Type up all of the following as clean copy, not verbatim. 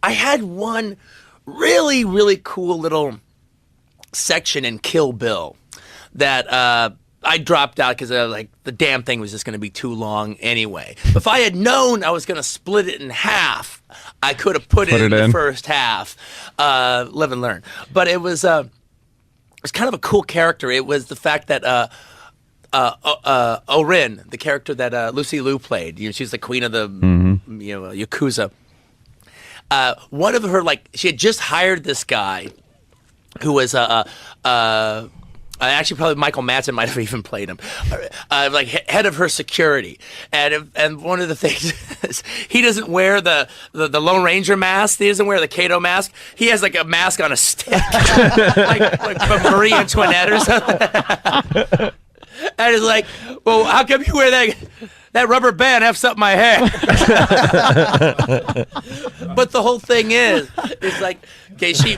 I had one really, really cool little section in Kill Bill that I dropped out because like the damn thing was just going to be too long anyway. But if I had known I was going to split it in half, I could have put it in the first half. Live and learn. But it was kind of a cool character. It was the fact that Orin, the character that Lucy Liu played, you know, she's the queen of the Yakuza. One of her, like, she had just hired this guy who was actually probably Michael Madsen might have even played him, like head of her security. And one of the things is he doesn't wear the Lone Ranger mask. He doesn't wear the Kato mask. He has like a mask on a stick, like from Marie Antoinette or something. And it's like, well, how come you wear that rubber band F's up my hair? But the whole thing is like, okay, she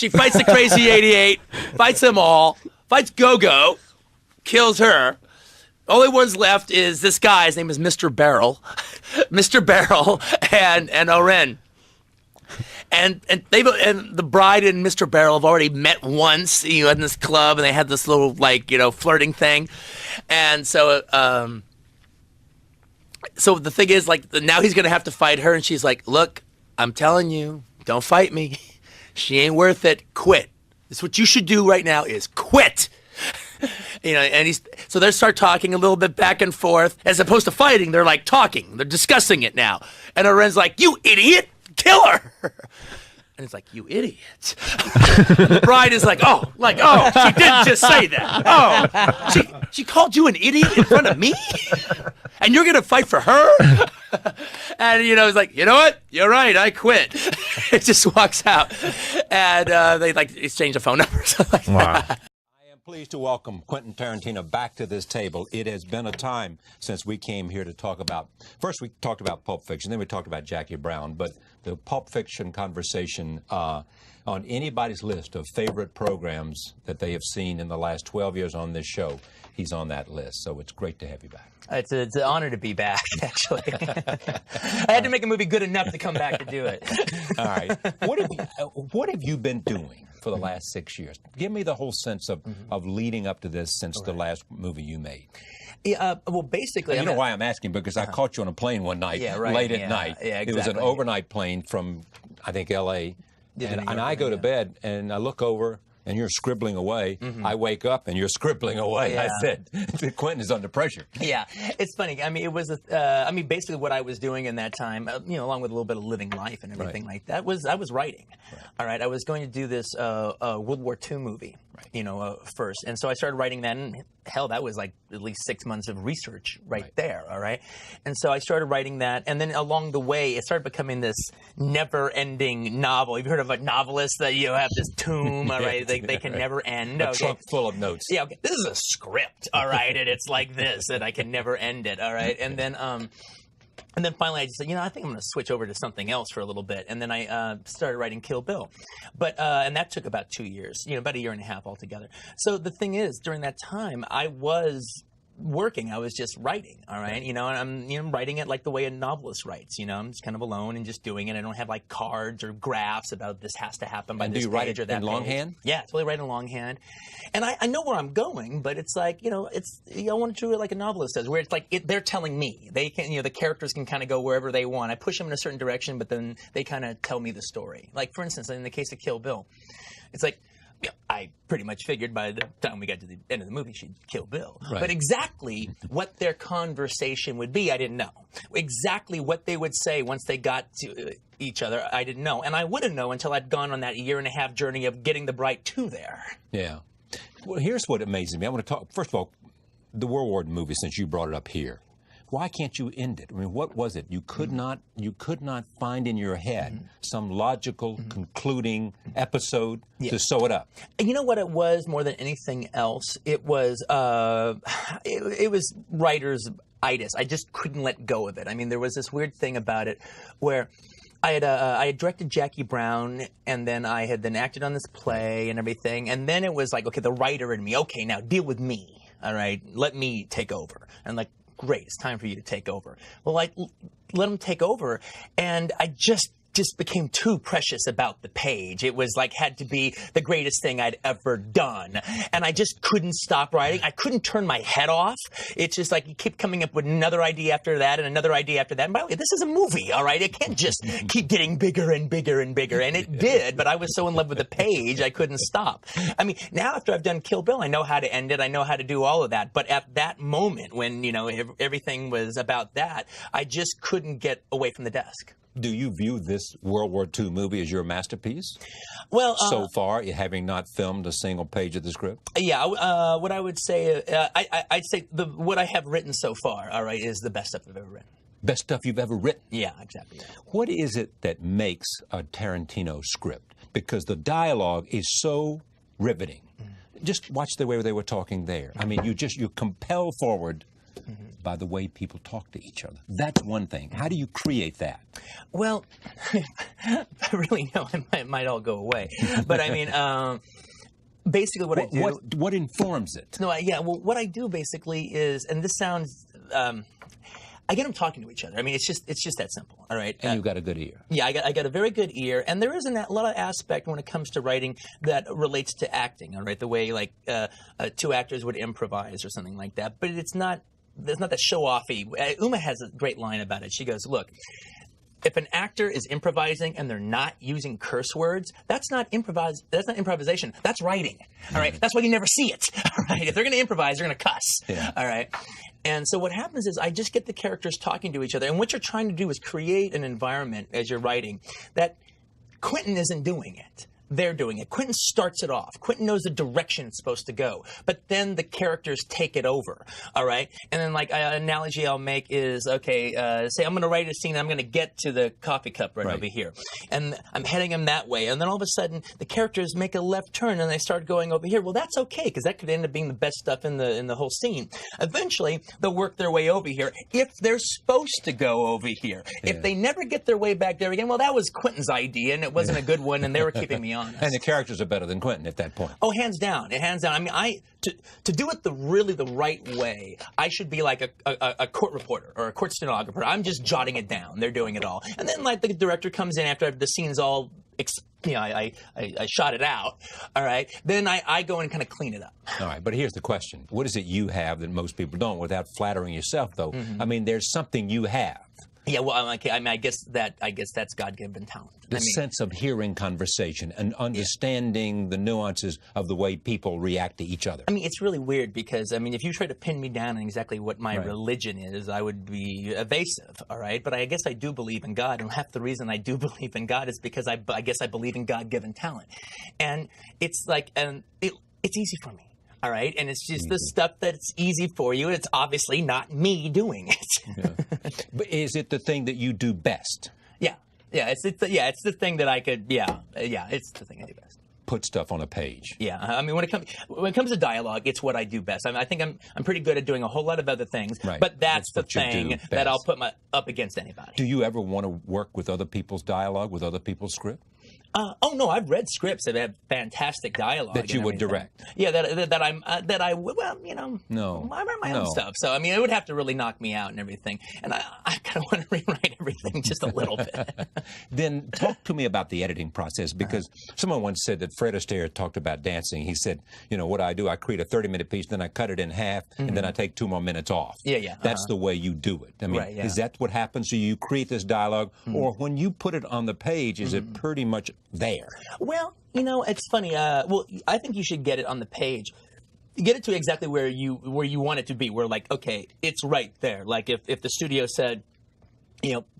fights the crazy 88, fights them all, fights Go-Go, kills her. Only ones left is this guy. His name is Mr. Barrel, Mr. Barrel, and Oren. And the bride and Mr. Barrel have already met once, you know, in this club, and they had this little, like, you know, flirting thing. And so the thing is, like, now he's gonna have to fight her, and she's like, "Look, I'm telling you, don't fight me. She ain't worth it. Quit. That's what you should do right now is quit." You know, and so they start talking a little bit back and forth, as opposed to fighting. They're like talking. They're discussing it now. And Oren's like, "You idiot! Kill her!" And it's like, "You idiot." The bride is like, oh, she didn't just say that. Oh, she called you an idiot in front of me? And you're going to fight for her? And, you know, it's like, "You know what? You're right. I quit." It just walks out. And they, like, exchange a phone number or something like that. I am pleased to welcome Quentin Tarantino back to this table. It has been a time since we came here to talk about, first we talked about Pulp Fiction, then we talked about Jackie Brown, but the Pulp Fiction conversation on anybody's list of favorite programs that they have seen in the last 12 years on this show, he's on that list. So it's great to have you back. It's an honor to be back, actually. I had to make a movie good enough to come back to do it. All right. What have you been doing for the last 6 years? Give me the whole sense of leading up to this since the last movie you made. Yeah, well, basically... You know why I'm asking? Because I caught you on a plane one night, late at night. Yeah, exactly. It was an overnight plane from, I think, L.A. And I go to bed, and I look over, and you're scribbling away. I wake up, and you're scribbling away. I said, Quentin is under pressure. Yeah, it's funny. I mean, it was, basically what I was doing in that time, you know, along with a little bit of living life and everything like that, I was writing. All right, I was going to do this World War II movie, you know, first. And so I started writing that, and hell, that was like at least 6 months of research right there, all right? And so I started writing that, and then along the way, it started becoming this never-ending novel. You've heard of a novelist that, you know, have this tomb, all right? They can never end. A trunk full of notes. Yeah, okay. This is a script, all right? And it's like this, and I can never end it, all right? And then finally I just said, you know, I think I'm going to switch over to something else for a little bit. And then I started writing Kill Bill. But and that took about 2 years, you know, about a year and a half altogether. So the thing is, during that time, I was working. I was just writing, all right? You know, and I'm, you know, writing it like the way a novelist writes, you know? I'm just kind of alone and just doing it. I don't have like cards or graphs about this has to happen by this page or that page. Do you write it in longhand? Yeah, it's really writing longhand. And I know where I'm going, but it's like, you know, I want to do it like a novelist does, where it's like they're telling me. They can, you know, the characters can kind of go wherever they want. I push them in a certain direction, but then they kind of tell me the story. Like, for instance, in the case of Kill Bill, it's like, yeah, I pretty much figured by the time we got to the end of the movie, she'd kill Bill. Right. But exactly what their conversation would be, I didn't know. Exactly what they would say once they got to each other, I didn't know. And I wouldn't know until I'd gone on that year and a half journey of getting the bride to there. Yeah. Well, here's what amazes me. I want to talk, first of all, the World War movie, since you brought it up here. Why can't you end it? I mean, what was it? You could not find in your head some logical concluding episode to sew it up. And you know what it was more than anything else? It was it was writer's-itis. I just couldn't let go of it. I mean, there was this weird thing about it where I had directed Jackie Brown, and then I had acted on this play and everything, and then it was like, okay, the writer in me, okay, now deal with me, all right? Let me take over. And like, great, it's time for you to take over. Well, I let him take over, and I just just became too precious about the page. It was like had to be the greatest thing I'd ever done. And I just couldn't stop writing. I couldn't turn my head off. It's just like you keep coming up with another idea after that and another idea after that. And by the way, this is a movie, all right? It can't just keep getting bigger and bigger and bigger. And it did, but I was so in love with the page, I couldn't stop. I mean, now after I've done Kill Bill, I know how to end it. I know how to do all of that. But at that moment when, everything was about that, I just couldn't get away from the desk. Do you view this World War II movie as your masterpiece? Well, so far, having not filmed a single page of the script? Yeah, what I would say, I'd say what I have written so far, all right, is the best stuff I've ever written. Best stuff you've ever written? Yeah, exactly. Yeah. What is it that makes a Tarantino script? Because the dialogue is so riveting. Just watch the way they were talking there. I mean, you compel forward by the way people talk to each other. That's one thing. How do you create that? Well, I really know it might all go away. But I mean, basically what I do... What informs it? No, well, what I do basically is, and this sounds... I get them talking to each other. I mean, it's just that simple, all right? And you've got a good ear. Yeah, I got a very good ear, and there is a lot of aspect when it comes to writing that relates to acting, all right? The way, like, two actors would improvise or something like that. But it's not... There's not that show-offy. Uma has a great line about it. She goes, look, if an actor is improvising and they're not using curse words, that's not improvisation. That's writing. All right? That's why you never see it. All right? If they're going to improvise, they're going to cuss. Yeah. All right? And so what happens is I just get the characters talking to each other. And what you're trying to do is create an environment as you're writing that Quentin isn't doing it. They're doing it. Quentin starts it off. Quentin knows the direction it's supposed to go. But then the characters take it over, all right? And then, like, an analogy I'll make is, okay, say I'm going to write a scene. I'm going to get to the coffee cup right over here. And I'm heading him that way. And then all of a sudden, the characters make a left turn and they start going over here. Well, that's okay, because that could end up being the best stuff in the whole scene. Eventually, they'll work their way over here if they're supposed to go over here. Yeah. If they never get their way back there again, well, that was Quentin's idea, and it wasn't a good one, and they were keeping me honest. And the characters are better than Quentin at that point. Oh, hands down. Hands down. I mean, to do it the right way, I should be like a court reporter or a court stenographer. I'm just jotting it down. They're doing it all. And then, like, the director comes in after the scene's all, I shot it out, all right? Then I go and kind of clean it up. All right, but here's the question. What is it you have that most people don't, without flattering yourself, though? I mean, there's something you have. Yeah, well, I mean, I guess that's God-given talent. The sense of hearing conversation and understanding the nuances of the way people react to each other. I mean, it's really weird because, I mean, if you try to pin me down on exactly what my religion is, I would be evasive, all right? But I guess I do believe in God, and half the reason I do believe in God is because I guess I believe in God-given talent. And it's like, it's easy for me. All right, and it's just the stuff that's easy for you. It's obviously not me doing it. Yeah. But is it the thing that you do best? Yeah, it's the thing that I could. It's the thing I do best. Put stuff on a page. Yeah, I mean, when it comes to dialogue, it's what I do best. I mean, I think I'm pretty good at doing a whole lot of other things, but that's the thing that I'll put up against anybody. Do you ever want to work with other people's dialogue, with other people's script? Oh no, I've read scripts that have fantastic dialogue that you would direct. Yeah, that I well, no, I write my own stuff. So I mean, it would have to really knock me out and everything. And I kind of want to rewrite everything just a little bit. Then talk to me about the editing process, because someone once said that Fred Astaire talked about dancing. He said, what I do, I create a 30-minute piece, then I cut it in half, and then I take 2 more minutes off. Yeah. That's the way you do it. I mean, is that what happens? So you create this dialogue, or when you put it on the page, is it pretty much there? Well, it's funny. Well, I think you should get it on the page. Get it to exactly where you want it to be. Where, like, okay, it's right there. Like if the studio said,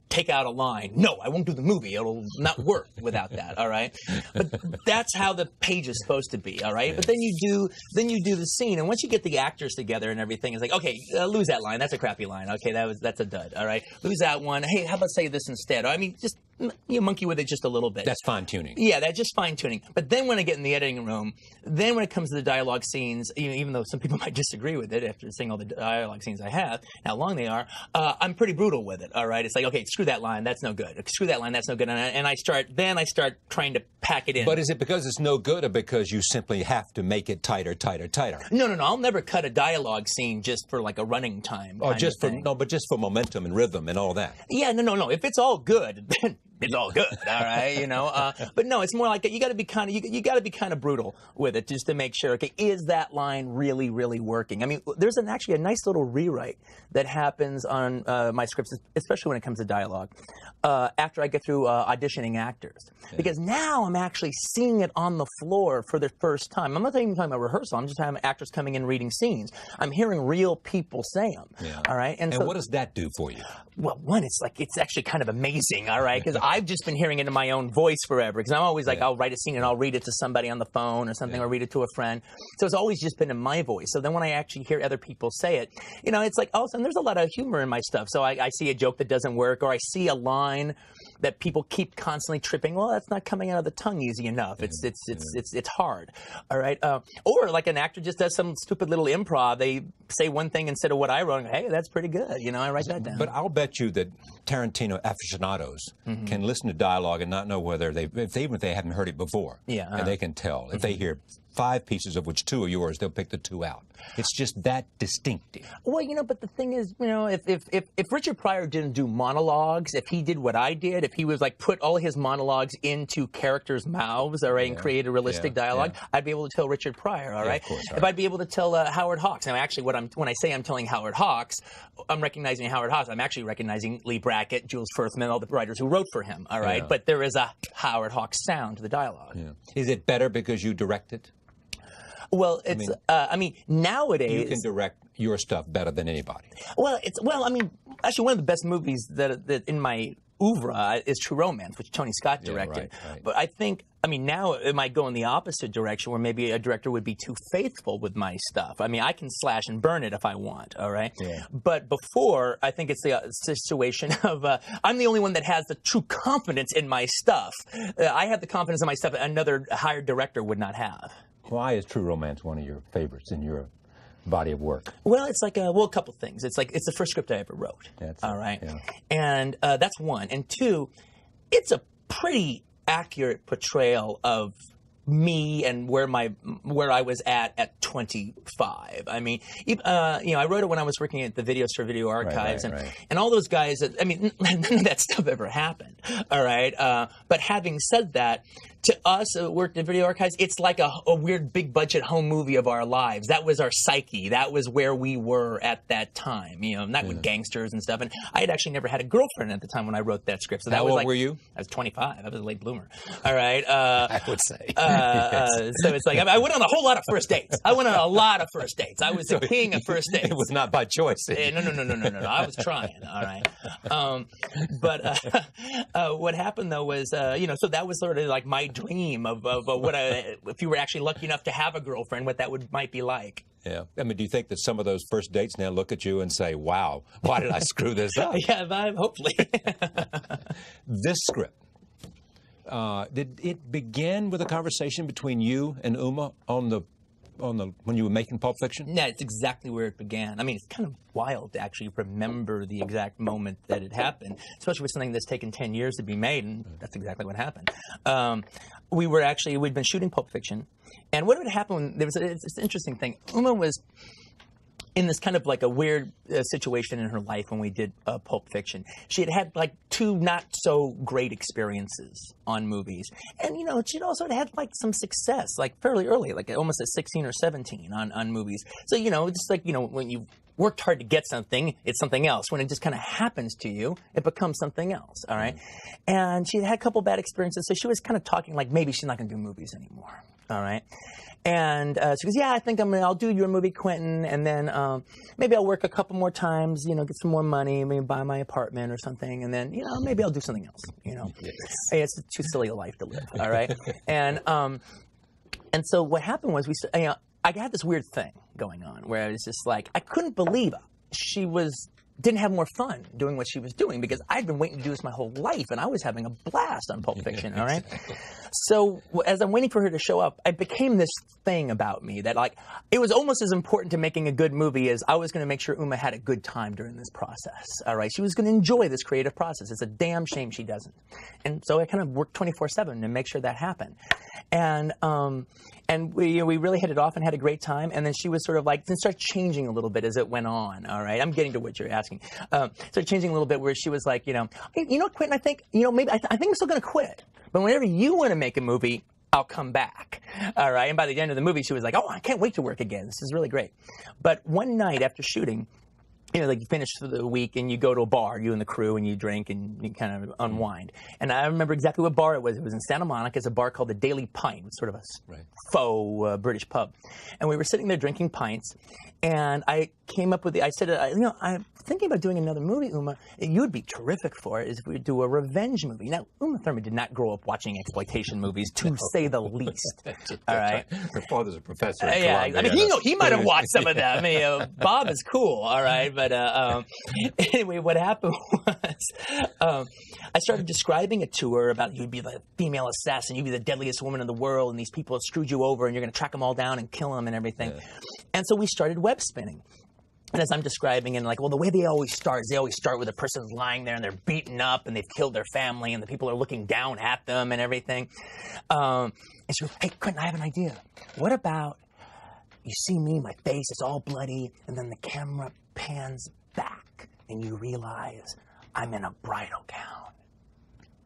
take out a line. No, I won't do the movie. It'll not work without that. All right. But that's how the page is supposed to be. All right. Yes. But then you do the scene, and once you get the actors together and everything, it's like, okay, lose that line. That's a crappy line. Okay, that's a dud. All right. Lose that one. Hey, how about say this instead? I mean, just monkey with it just a little bit. That's fine tuning. Yeah, that's just fine tuning. But then when I get in the editing room, then when it comes to the dialogue scenes, even though some people might disagree with it after seeing all the dialogue scenes I have, how long they are, I'm pretty brutal with it. All right. It's like, okay, screw that line. That's no good. Screw that line. That's no good. And I start trying to pack it in. But is it because it's no good, or because you simply have to make it tighter? No. I'll never cut a dialogue scene just for like a running time. Or just for momentum and rhythm and all that. Yeah, no. If it's all good, it's all good, all right, you know. But no, it's more like you got to be kind of you got to be kind of brutal with it just to make sure. Okay, is that line really working? I mean, there's actually a nice little rewrite that happens on my scripts, especially when it comes to dialogue, after I get through auditioning actors, because now I'm actually seeing it on the floor for the first time. I'm not even talking about rehearsal. I'm just having actors coming in reading scenes. I'm hearing real people say them. Yeah. All right, And so what does that do for you? well, one, it's actually kind of amazing, all right, because I've just been hearing it in my own voice forever, because I'm always like, I'll write a scene and I'll read it to somebody on the phone or something, or read it to a friend. So it's always just been in my voice. So then when I actually hear other people say it, you know, it's like, all of a sudden there's a lot of humor in my stuff. So I see a joke that doesn't work, or I see a line that people keep constantly tripping. Well, that's not coming out of the tongue easy enough. It's hard, all right. Or like an actor just does some stupid little improv. They say one thing instead of what I wrote. Hey, that's pretty good. You know, I write that down. But I'll bet you that Tarantino aficionados can listen to dialogue and not know whether even if they haven't heard it before. Yeah. And they can tell. If they hear 5 pieces of which 2 are yours, they'll pick the 2 out. It's just that distinctive. Well, you know, but the thing is, you know, if Richard Pryor didn't do monologues, if he did what I did, if he was like put all his monologues into characters' mouths, all right, and create a realistic dialogue, I'd be able to tell Richard Pryor, all right? Of course, if I'd be able to tell Howard Hawks. Now, actually, when I say I'm telling Howard Hawks, I'm recognizing Howard Hawks. I'm actually recognizing Lee Brackett, Jules Furthman, all the writers who wrote for him, all right? Yeah. But there is a Howard Hawks sound to the dialogue. Yeah. Is it better because you direct it? Well, it's. I mean, nowadays You can direct your stuff better than anybody. Well, I mean, actually, one of the best movies that in my oeuvre is True Romance, which Tony Scott directed. Right. But I think, I mean, now it might go in the opposite direction, where maybe a director would be too faithful with my stuff. I mean, I can slash and burn it if I want, all right? Yeah. But before, I think it's the situation of I'm the only one that has the true confidence in my stuff. I have the confidence in my stuff that another hired director would not have. Why is True Romance one of your favorites in your body of work? Well, it's like a couple things. It's the first script I ever wrote. All right, yeah. And that's one. And two, it's a pretty accurate portrayal of me and where I was at 25. I mean, you know, I wrote it when I was working at the Video Store Video Archives, and all those guys. I mean, none of that stuff ever happened. All right, but having said that, to us who worked at Video Archives, it's like a weird big budget home movie of our lives. That was our psyche. That was where we were at that time. You know, not with gangsters and stuff. And I had actually never had a girlfriend at the time when I wrote that script. So that How was old like, were you? I was 25. I was a late bloomer. All right. I would say. So it's like I went on a whole lot of first dates. I went on a lot of first dates. I was the king of first dates. It was not by choice. No. I was trying. All right. But what happened though was, you know, so that was sort of like my dream of what if you were actually lucky enough to have a girlfriend, what that might be like. Yeah. I mean, do you think that some of those first dates now look at you and say, wow, why did I screw this up? Yeah, hopefully. This script, did it begin with a conversation between you and Uma when you were making Pulp Fiction? Yeah, it's exactly where it began. I mean, it's kind of wild to actually remember the exact moment that it happened, especially with something that's taken 10 years to be made, and that's exactly what happened. We'd been shooting Pulp Fiction, and what would happen, it's an interesting thing. Uma was in this kind of like a weird situation in her life when we did Pulp Fiction. She had like 2 not so great experiences on movies. And, you know, she'd also had like some success, like fairly early, like almost at 16 or 17 on movies. So, you know, just like, you know, when you worked hard to get something, it's something else. When it just kind of happens to you, it becomes something else, all right? And she had a couple bad experiences, so she was kind of talking like maybe she's not going to do movies anymore, all right? And she goes, yeah, I think I'll do your movie, Quentin, and then maybe I'll work a couple more times, you know, get some more money, maybe buy my apartment or something, and then, you know, maybe I'll do something else, you know. Hey, it's too silly a life to live, all right? And so what happened was you know, I had this weird thing going on where I was just like, I couldn't believe she didn't have more fun doing what she was doing, because I'd been waiting to do this my whole life, and I was having a blast on Pulp Fiction, all right? So as I'm waiting for her to show up, it became this thing about me that, like, it was almost as important to making a good movie as I was going to make sure Uma had a good time during this process, all right? She was going to enjoy this creative process. It's a damn shame she doesn't. And so I kind of worked 24/7 to make sure that happened. And we really hit it off and had a great time. And then she was sort of like, then started changing a little bit as it went on. All right, I'm getting to what you're asking. Started changing a little bit where she was like, hey, Quentin, I think, maybe I think I'm still going to quit. But whenever you want to make a movie, I'll come back. All right. And by the end of the movie, she was like, oh, I can't wait to work again. This is really great. But one night after shooting, like you finish for the week and you go to a bar, you and the crew, and you drink and you kind of unwind. And I remember exactly what bar it was. It was in Santa Monica. It's a bar called the Daily Pint. It's sort of a faux British pub. And we were sitting there drinking pints. And I came up with I said, I'm thinking about doing another movie, Uma. You would be terrific for it, is if we do a revenge movie. Now, Uma Thurman did not grow up watching exploitation movies, to say the least. All right. Her father's a professor. Yeah, I mean, he might have watched some of them. I mean, Bob is cool, all right. But anyway, what happened was I started describing it to her about you'd be the female assassin, you'd be the deadliest woman in the world, and these people have screwed you over, and you're going to track them all down and kill them and everything. Yeah. And so we started web spinning. And as I'm describing, and like, well, the way they always start is they always start with a person's lying there and they're beaten up and they've killed their family and the people are looking down at them and everything. And she goes, hey, Quentin, I have an idea. What about you see me, my face is all bloody, and then the camera pans back and you realize I'm in a bridal gown.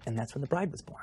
And that's when the bride was born.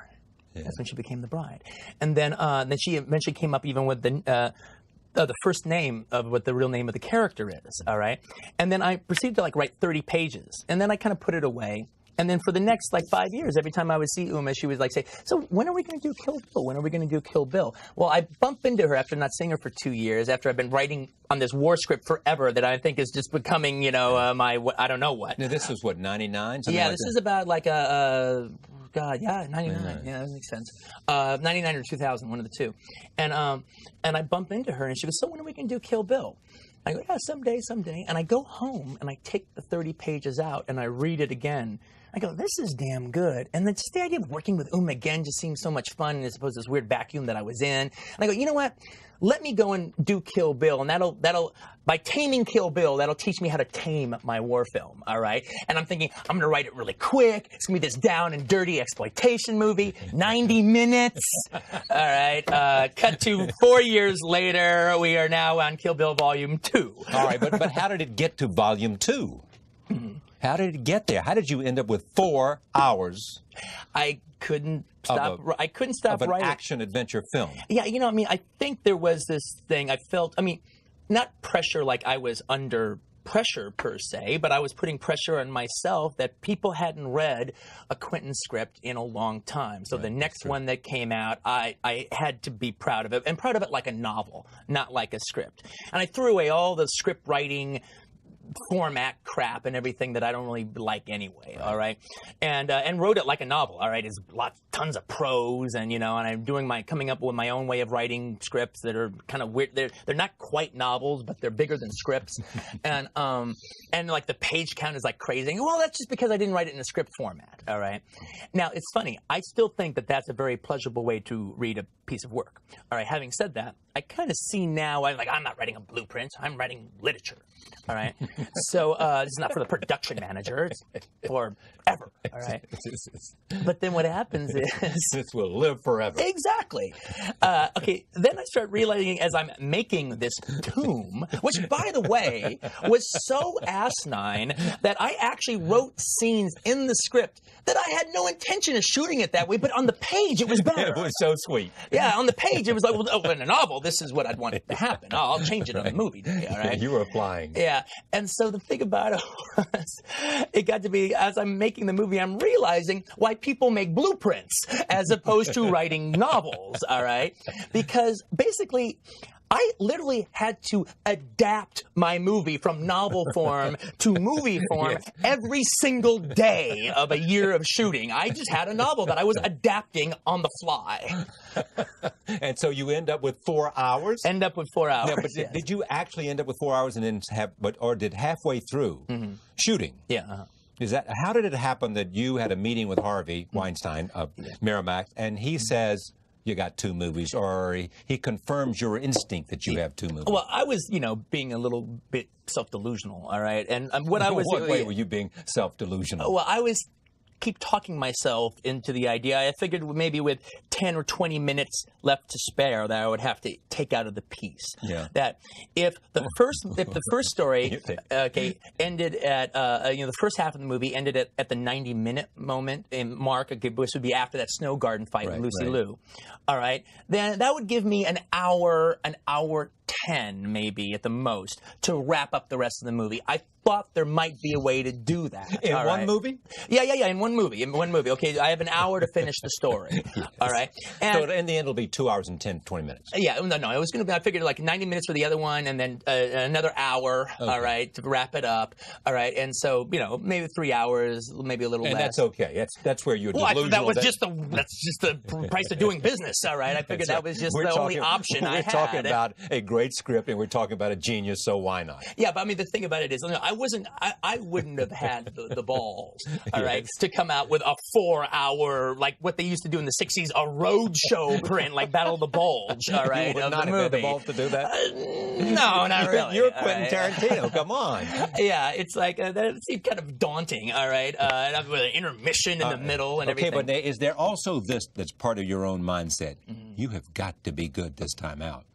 Yeah. That's when she became the bride. And then she eventually came up even with the first name of what the real name of the character is, all right? And then I proceeded to write 30 pages. And then I kind of put it away. And then for the next 5 years, every time I would see Uma, she would say, so when are we going to do Kill Bill? When are we going to do Kill Bill? Well, I bump into her after not seeing her for 2 years, after I've been writing on this war script forever that I think is just becoming, my, I don't know what. Now, this was what, 99? Yeah, this is about 99. Yeah, that makes sense. 99 or 2000, one of the two. And I bump into her, and she goes, so when are we going to do Kill Bill? I go, yeah, someday. And I go home, and I take the 30 pages out, and I read it again. I go, this is damn good. And then just the idea of working with Uma again just seems so much fun as opposed to this weird vacuum that I was in. And I go, you know what? Let me go and do Kill Bill, and that'll by taming Kill Bill, that'll teach me how to tame my war film, all right? And I'm thinking, I'm going to write it really quick. It's going to be this down and dirty exploitation movie, 90 minutes, all right? Cut to 4 years later, we are now on Kill Bill Volume 2. All right, but how did it get to Volume 2? How did it get there? How did you end up with 4 hours? I couldn't stop. I couldn't stop of an writing. action-adventure film. Yeah, I think there was this thing. I felt, not pressure like I was under pressure per se, but I was putting pressure on myself that people hadn't read a Quentin script in a long time. So the next one that came out, I had to be proud of it, and proud of it like a novel, not like a script. And I threw away all the script writing format crap and everything that I don't really like anyway, all right? And wrote it like a novel, all right? It's tons of prose, and and I'm coming up with my own way of writing scripts that are kind of weird. They're not quite novels, but they're bigger than scripts, and the page count is crazy. Well, that's just because I didn't write it in a script format, all right? Now it's funny. I still think that that's a very pleasurable way to read a piece of work. All right. Having said that, I kind of see now. I'm not writing a blueprint. I'm writing literature. All right. So this is not for the production manager. It's for ever. All right. But then what happens is this will live forever. Exactly. Okay. Then I start realizing as I'm making this tomb, which by the way was so asinine that I actually wrote scenes in the script that I had no intention of shooting it that way, but on the page it was better. It was so sweet. Yeah, on the page it was like, well, in a novel, this is what I'd want it to happen. I'll change it on the movie day, all right? You were applying. Yeah, and so the thing about it was, it got to be, as I'm making the movie, I'm realizing why people make blueprints as opposed to writing novels, all right? Because basically, I literally had to adapt my movie from novel form to movie form every single day of a year of shooting. I just had a novel that I was adapting on the fly. And so you end up with 4 hours? End up with 4 hours. No, but yes. Did you actually end up with 4 hours and then or did halfway through shooting? Yeah. How did it happen that you had a meeting with Harvey Weinstein of Miramax, and he says, you got 2 movies, or he confirms your instinct that you have 2 movies? Well, I was, being a little bit self-delusional, all right? And what I was... What way were you being self-delusional? Well, I was keep talking myself into the idea. I figured maybe with 10 or 20 minutes left to spare that I would have to take out of the piece. Yeah. That if the first story ended at the first half of the movie ended at the 90-minute moment in mark, which would be after that snow garden fight with Lucy Liu. All right, then that would give me an hour 10 maybe at the most to wrap up the rest of the movie. I thought there might be a way to do that. In one movie? Yeah, in one movie. Okay, I have an hour to finish the story. Yes. All right. And so in the end, it'll be 2 hours and 20 minutes. Yeah, no. It was going to be, I figured like 90 minutes for the other one and then another hour, all right, to wrap it up. All right. And so, maybe 3 hours, maybe a little less. And that's okay. That's where you're delusional. That's just the price of doing business, all right? I figured that was just the only option I had. We're talking about a great script and we're talking about a genius, so why not? Yeah, but I mean, the thing about it is, I wouldn't have had the balls, all right, to come out with a 4-hour, like what they used to do in the 60s, a road show print, like Battle of the Bulge, all right, you would not have had the balls to do that? No, not really. You're Quentin Tarantino, come on. Yeah, it's like, that seemed kind of daunting, all right, and with an intermission in the middle and everything. Okay, but is there also this that's part of your own mindset? You have got to be good this time out.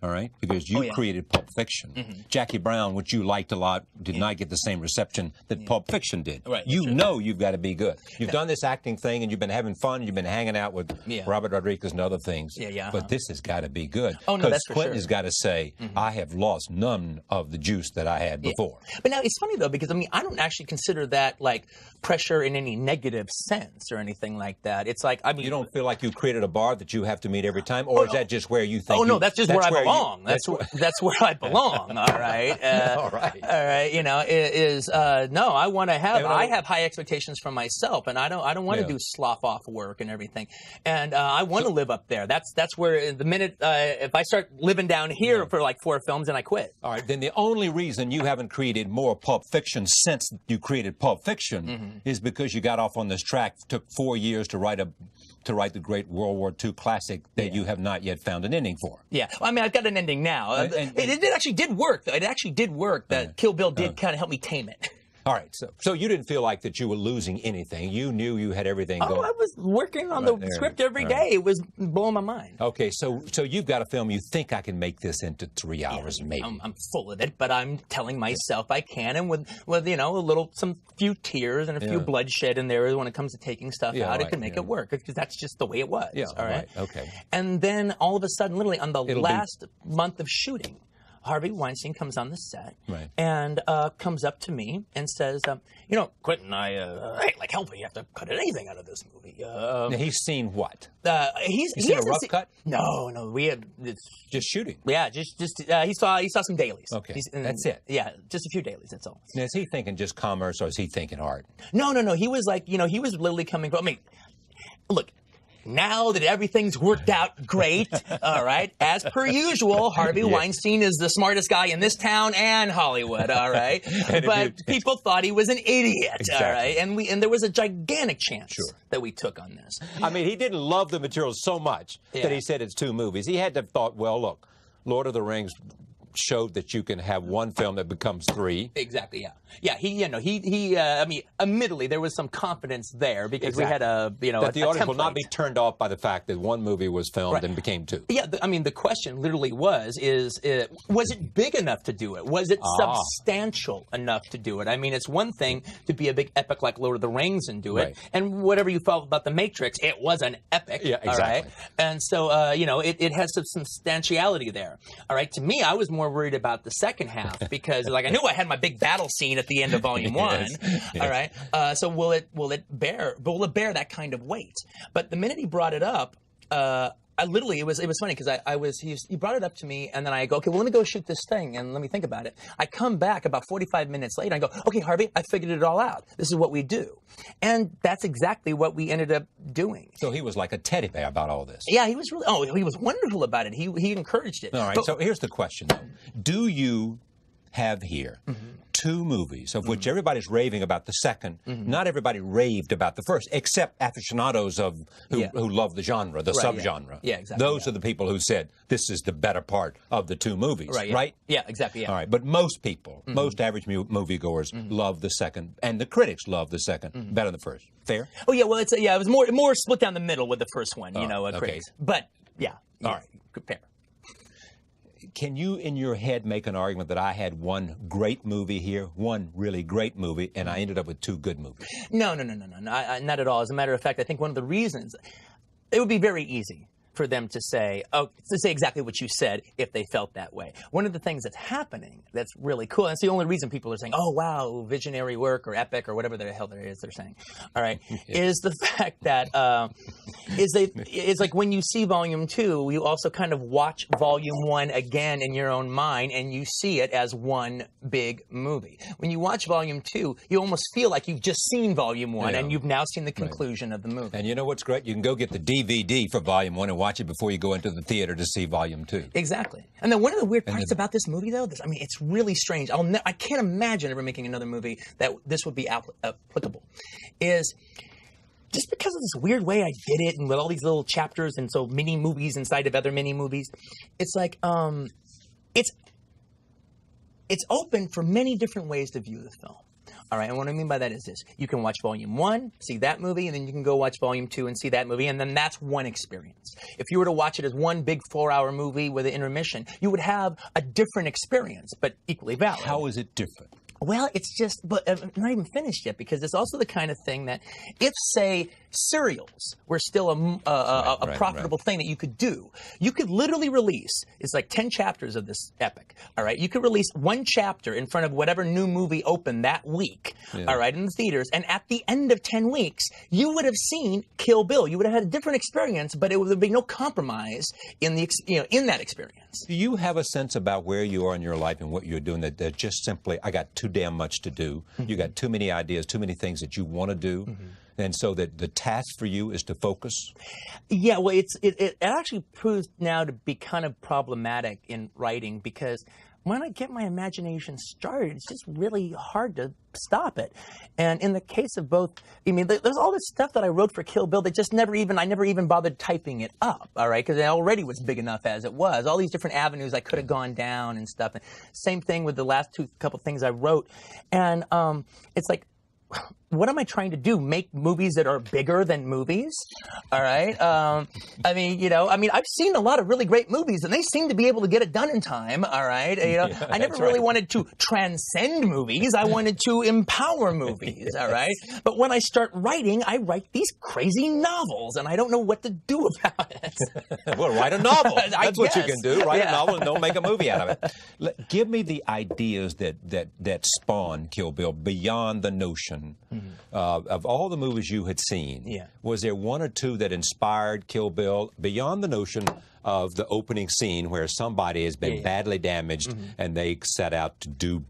All right? Because you created Pulp Fiction. Jackie Brown, which you liked a lot, did not get the same reception that Pulp Fiction did. Right, you know you've got to be good. You've done this acting thing, and you've been having fun. You've been hanging out with Robert Rodriguez and other things. But this has got to be good. Oh, no, that's for Quentin sure. has got to say, I have lost none of the juice that I had before. But now, it's funny, though, because, I don't actually consider that, like, pressure in any negative sense or anything like that. It's like, You don't feel like you created a bar that you have to meet every time? Or is that just where you think Oh, no, that's just where I belong. That's where I belong. All right. All right. All right. No, I want to have. I have high expectations for myself, and I don't want to do slough off work and everything. And I want to live up there. That's where the minute if I start living down here for like 4 films, then I quit. All right. Then the only reason you haven't created more Pulp Fiction since you created Pulp Fiction is because you got off on this track. Took 4 years to write the great World War II classic that you have not yet found an ending for. Yeah. Well, I've got an ending now. It actually did work. It actually did work. That Kill Bill did kind of help me tame it. All right. So you didn't feel like that you were losing anything. You knew you had everything going. I was working on the script every day. It was blowing my mind. Okay. So you've got a film. You think I can make this into 3 hours, maybe? I'm full of it, but I'm telling myself I can, and with some few tears and a few bloodshed in there when it comes to taking stuff out, it can make it work because that's just the way it was. Yeah. All right. Okay. And then all of a sudden, literally on the last month of shooting, Harvey Weinstein comes on the set and comes up to me and says, Quentin, I hate like hell, you have to cut anything out of this movie. Now, he's seen what? He's seen a rough cut? No, we had just shooting. Yeah, just he saw some dailies. Okay, that's it. Yeah, just a few dailies. That's all. Now, is he thinking just commerce or is he thinking art? No. He was like, he was literally coming from. Look. Now that everything's worked out great, all right, as per usual, Harvey Weinstein is the smartest guy in this town and Hollywood, all right? But people thought he was an idiot, all right? And there was a gigantic chance that we took on this. I mean, he didn't love the material so much that he said it's 2 movies. He had to have thought, well, look, Lord of the Rings showed that you can have one film that becomes 3. Exactly. Yeah. Admittedly, there was some confidence there because we had that the audience will not be turned off by the fact that one movie was filmed and became 2. Yeah. The question literally was it big enough to do it? Was it substantial enough to do it? I mean, it's one thing to be a big epic like Lord of the Rings and do it, and whatever you felt about The Matrix, it was an epic. Yeah, exactly. All right? And so, it has some substantiality there. All right. To me, I was more worried about the second half because I knew I had my big battle scene at the end of Volume 1. All right. So will it bear that kind of weight? But the minute he brought it up, it was funny because he brought it up to me and then I go, okay, well, let me go shoot this thing and let me think about it. I come back about 45 minutes later and I go, okay, Harvey, I figured it all out. This is what we do. And that's exactly what we ended up doing. So he was like a teddy bear about all this. Yeah, he was he was wonderful about it. He encouraged it. All right. So here's the question though. Do you have here two movies, of which everybody's raving about the second. Not everybody raved about the first, except aficionados of who love the genre, the subgenre. Yeah, exactly. Those are the people who said this is the better part of the two movies, right? Yeah, exactly. Yeah. All right, but most people, most average moviegoers, love the second, and the critics love the second better than the first. Fair? Oh yeah, well it was more split down the middle with the first one, critics. But yeah, all right, fair. Can you, in your head, make an argument that I had one great movie here, one really great movie, and I ended up with two good movies? No, not at all. As a matter of fact, I think one of the reasons it would be very easy for them to say exactly what you said if they felt that way. One of the things that's happening that's really cool, and it's the only reason people are saying, oh, wow, visionary work or epic or whatever the hell there is they're saying, all right, is the fact that it's like when you see Volume 2, you also kind of watch Volume 1 again in your own mind, and you see it as one big movie. When you watch Volume 2, you almost feel like you've just seen Volume 1, and you've now seen the conclusion of the movie. And you know what's great? You can go get the DVD for Volume 1 and watch it before you go into the theater to see Volume 2. Exactly. And then one of the weird parts about this movie, though, it's really strange. I can't imagine ever making another movie that this would be applicable. Is just because of this weird way I did it, and with all these little chapters and so mini movies inside of other mini movies, it's like it's open for many different ways to view the film. All right, and what I mean by that is this. You can watch Volume 1, see that movie, and then you can go watch Volume 2 and see that movie, and then that's one experience. If you were to watch it as one big 4-hour movie with an intermission, you would have a different experience, but equally valid. How is it different? Well, it's just, but I'm not even finished yet, because it's also the kind of thing that if, say, serials were still a profitable thing that you could do, you could literally release, it's like 10 chapters of this epic, all right? You could release one chapter in front of whatever new movie opened that week, all right, in the theaters, and at the end of 10 weeks, you would have seen Kill Bill. You would have had a different experience, but there would be no compromise in in that experience. Do you have a sense about where you are in your life and what you're doing that just simply, I got too damn much to do. You got too many ideas, too many things that you want to do. And so that the task for you is to focus? Yeah, well, it actually proves now to be kind of problematic in writing, because when I get my imagination started, it's just really hard to stop it. And in the case of both, there's all this stuff that I wrote for Kill Bill that just I never even bothered typing it up, all right, because it already was big enough as it was. All these different avenues I could have gone down and stuff. And same thing with the last couple things I wrote. And it's like, what am I trying to do? Make movies that are bigger than movies? All right. I've seen a lot of really great movies, and they seem to be able to get it done in time. All right. I never really wanted to transcend movies. I wanted to empower movies. All right. But when I start writing, I write these crazy novels, and I don't know what to do about it. Well, write a novel. That's what you can do. Write a novel and don't make a movie out of it. Give me the ideas that spawn Kill Bill beyond the notion. Of all the movies you had seen, was there one or two that inspired Kill Bill beyond the notion of the opening scene where somebody has been badly damaged and they set out to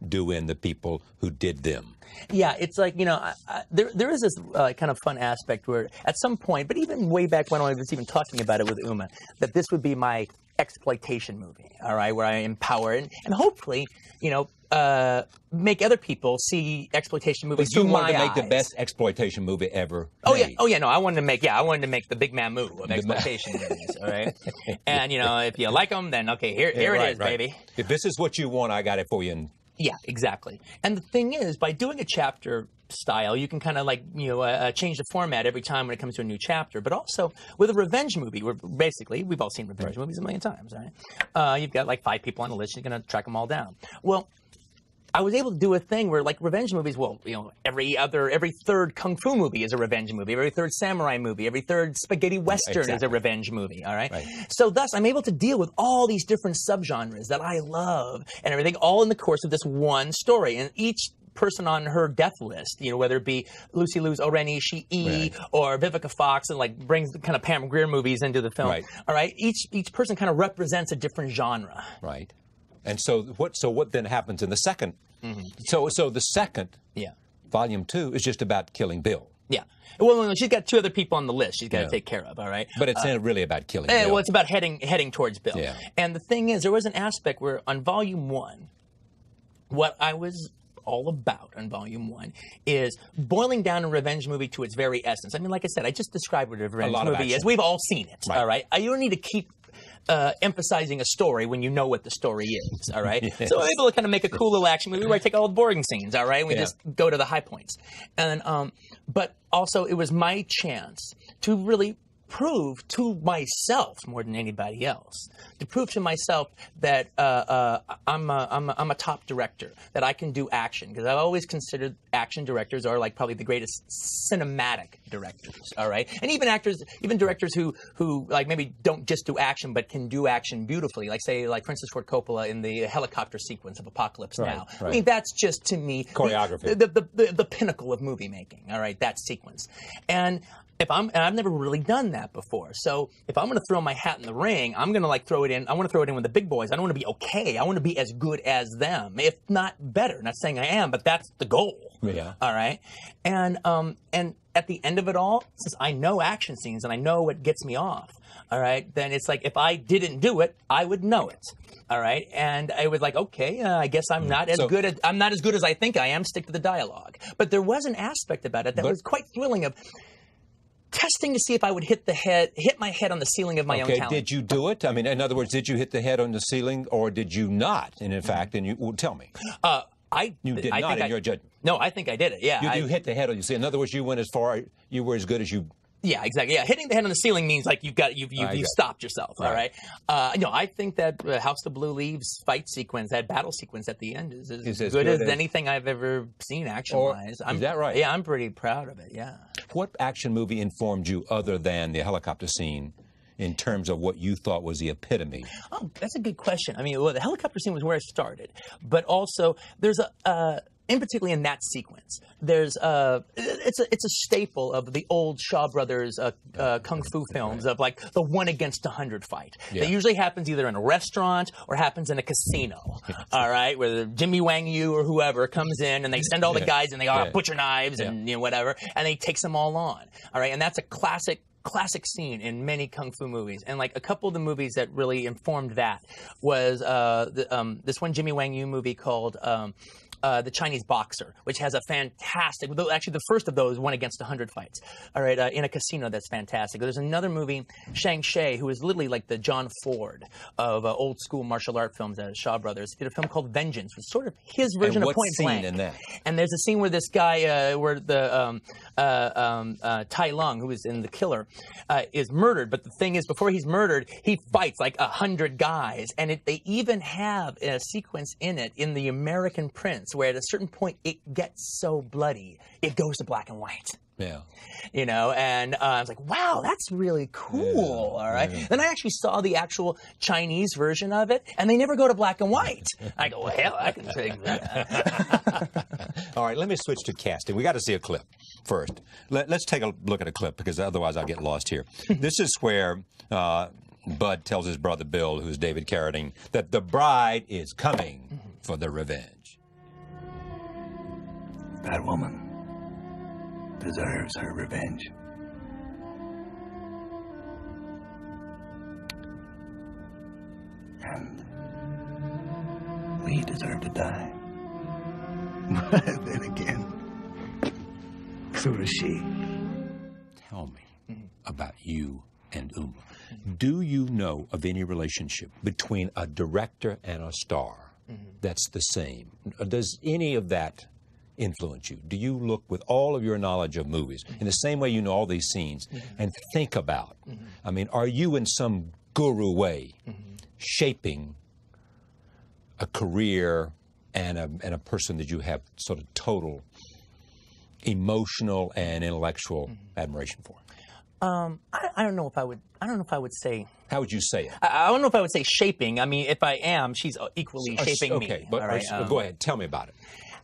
do in the people who did them? Yeah, it's like, there is this kind of fun aspect where at some point, but even way back when I was even talking about it with Uma, that this would be my exploitation movie, all right, where I empower and hopefully, make other people see exploitation movies through my eyes. You wanted to make the best exploitation movie ever made. No, I wanted to make the big Mamu of exploitation movies, all right? And, if you like them, then, okay, here it is, baby. If this is what you want, I got it for you. Yeah, exactly. And the thing is, by doing a chapter style, you can kind of change the format every time when it comes to a new chapter. But also with a revenge movie, where basically we've all seen revenge movies a million times, right? You've got like 5 people on the list, you're going to track them all down. Well, I was able to do a thing where, like, revenge movies, every third kung fu movie is a revenge movie, every third samurai movie, every third spaghetti western is a revenge movie, all right? So thus, I'm able to deal with all these different subgenres that I love and everything, all in the course of this one story. And each person on her death list, whether it be Lucy Liu's Oren Ishii or Vivica Fox, and brings the kind of Pam Grier movies into the film, all right? Each person kind of represents a different genre. Right. And so what then happens in the second? So the second, Volume 2, is just about killing Bill. Yeah. Well, she's got 2 other people on the list she's got to take care of, all right? But it's not really about killing Bill. Well, it's about heading towards Bill. Yeah. And the thing is, there was an aspect where on Volume 1, what I was all about on Volume 1 is boiling down a revenge movie to its very essence. I mean, like I said, I just described what a revenge movie is. We've all seen it, all right? You don't need to keep emphasizing a story when you know what the story is, all right? Yes. So I'm able to kind of make a cool little action movie where I take all the boring scenes, all right? And we just go to the high points. And but also it was my chance to really prove to myself more than anybody else, to prove to myself that I'm a top director, that I can do action, because I've always considered action directors are like probably the greatest cinematic directors, all right? And even actors, even directors who like maybe don't just do action but can do action beautifully, like say like Francis Ford Coppola in the helicopter sequence of Apocalypse Now. Right. I mean, that's just to me choreography, the pinnacle of movie making, all right? That sequence. And I've never really done that before. So if I'm going to throw my hat in the ring, I'm going to like throw it in. I want to throw it in with the big boys. I don't want to be okay. I want to be as good as them, if not better. Not saying I am, but that's the goal. Yeah. All right. And at the end of it all, since I know action scenes and I know what gets me off, all right, then it's like if I didn't do it, I would know it. All right, and I was like, okay, I guess I'm not as good as I think I am. Stick to the dialogue. But there was an aspect about it that was quite thrilling of testing to see if I would hit my head on the ceiling of my own talent. Okay, did you do it? I mean, in other words, did you hit the head on the ceiling, or did you not? And in fact, tell me. You did not in your judgment. No, I think I did it. Yeah, you hit the head on the ceiling. In other words, you went as far. You were as good as you. Yeah, exactly. Yeah, hitting the head on the ceiling means like you've stopped yourself. All right. I think that House of Blue Leaves fight sequence, that battle sequence at the end, is as good as anything I've ever seen action-wise. Is that right? Yeah, I'm pretty proud of it. Yeah. What action movie informed you other than the helicopter scene in terms of what you thought was the epitome? Oh, that's a good question. I mean, the helicopter scene was where I started, but also there's in particularly in that sequence, there's it's a staple of the old Shaw Brothers kung fu films of like the 1 against 100 fight. Yeah. That usually happens either in a restaurant or happens in a casino. All right, where Jimmy Wang Yu or whoever comes in and they send all the guys and they butcher knives and whatever, and they takes them all on. All right, and that's a classic scene in many kung fu movies, and like a couple of the movies that really informed that was this one Jimmy Wang Yu movie called The Chinese Boxer, which has a fantastic, actually the first of those 1 against 100 fights, all right, in a casino. That's fantastic. There's another movie, Shang Shi, who is literally like the John Ford of old school martial art films at Shaw Brothers. He did a film called Vengeance, which was sort of his version of Point Blank. In that? And there's a scene where this guy, where the Tai Lung, who is in The Killer, is murdered. But the thing is, before he's murdered, he fights like 100 guys, and they even have a sequence in it in The American Prince, where at a certain point it gets so bloody it goes to black and white. Yeah. You know, and I was like, wow, that's really cool. All right. Yeah. Then I actually saw the actual Chinese version of it, and they never go to black and white. I go, well, hell, I can take that. All right, let me switch to casting. We got to see a clip first. Let's take a look at a clip, because otherwise I'll get lost here. This is where Bud tells his brother Bill, who's David Carradine, that the bride is coming for the revenge. That woman deserves her revenge. And we deserve to die. But then again, so does she. Tell me about you and Uma. Do you know of any relationship between a director and a star that's the same? Does any of that influence you? Do you look with all of your knowledge of movies in the same way you know all these scenes and think about, I mean, are you in some guru way shaping a career and a person that you have sort of total emotional and intellectual admiration for? I don't know if I would say. How would you say it? I don't know if I would say shaping. I mean, if I am, she's equally shaping me. Okay, but right? Go ahead. Tell me about it.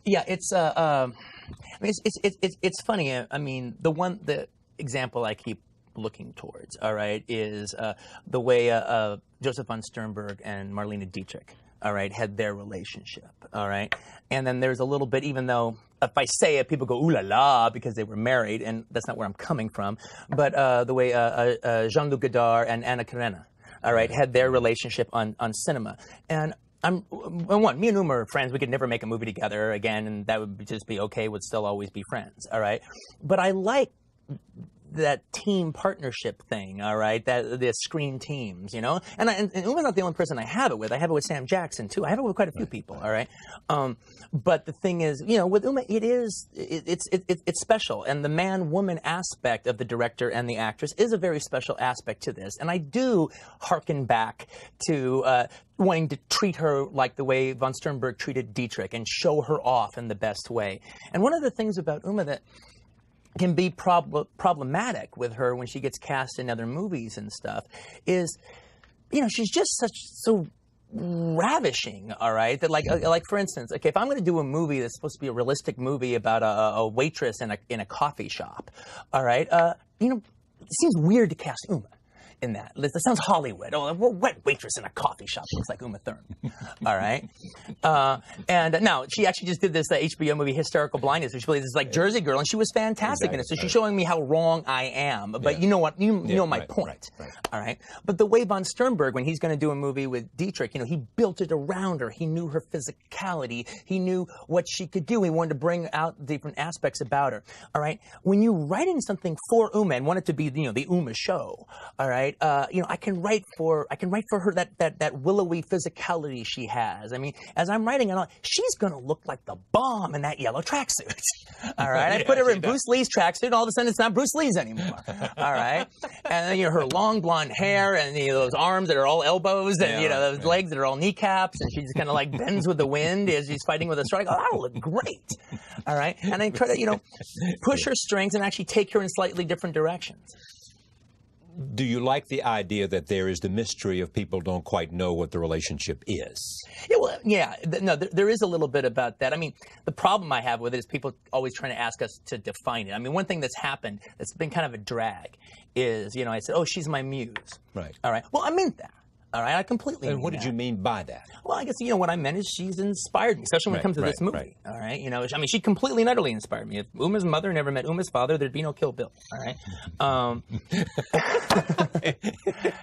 Yeah, it's I mean, it's funny. I mean, the example I keep looking towards, all right, is the way Joseph von Sternberg and Marlene Dietrich, all right, had their relationship, all right, and then there's a little bit, even though if I say it, people go ooh la la because they were married, and that's not where I'm coming from, but the way Jean-Luc Godard and Anna Karenina, all right, had their relationship on cinema, and me and Uma are friends. We could never make a movie together again, and that would just be okay. Would still always be friends, all right? But I like that team partnership thing, all right? That the screen teams, you know. And Uma's not the only person I have it with. I have it with Sam Jackson too. I have it with quite a few people, all right. But the thing is, you know, with Uma, it's special, and the man-woman aspect of the director and the actress is a very special aspect to this. And I do hearken back to wanting to treat her like the way von Sternberg treated Dietrich and show her off in the best way. And one of the things about Uma that can be problematic with her when she gets cast in other movies and stuff is, you know, she's just so ravishing, all right? That like for instance, okay, if I'm going to do a movie that's supposed to be a realistic movie about a waitress in a coffee shop, all right, you know, it seems weird to cast Uma in that. That sounds Hollywood. Oh, a wet waitress in a coffee shop looks like Uma Thurman. All right. And now she actually just did this HBO movie, Hysterical Blindness, which she plays this like Jersey girl, and she was fantastic in it. So she's showing me how wrong I am. But you know what? You know my point. Right. All right. But the way von Sternberg, when he's going to do a movie with Dietrich, you know, he built it around her. He knew her physicality. He knew what she could do. He wanted to bring out different aspects about her. All right. When you're writing something for Uma and want it to be, you know, the Uma show, all right, you know, I can write for her that willowy physicality she has. I mean, as I'm writing it, she's gonna look like the bomb in that yellow tracksuit. All right, I put her in Bruce Lee's tracksuit, and all of a sudden it's not Bruce Lee's anymore. All right, and then, you know, her long blonde hair and, you know, those arms that are all elbows and you know, those legs that are all kneecaps, and she just kind of like bends with the wind as she's fighting with a strike. Oh, that'll look great. All right, and I try to, you know, push her strengths and actually take her in slightly different directions. Do you like the idea that there is the mystery of people don't quite know what the relationship is? Yeah, well, yeah, no, there is a little bit about that. I mean, the problem I have with it is people always trying to ask us to define it. I mean, one thing that's happened that's been kind of a drag is, you know, I said, oh, she's my muse. Right. All right. Well, I meant that. All right, I completely And mean what did that. you mean by that? Well, I guess, you know, what I meant is she's inspired me, especially when it comes to this movie. All right, you know, I mean, she completely and utterly inspired me. If Uma's mother never met Uma's father, there'd be no Kill Bill. All right.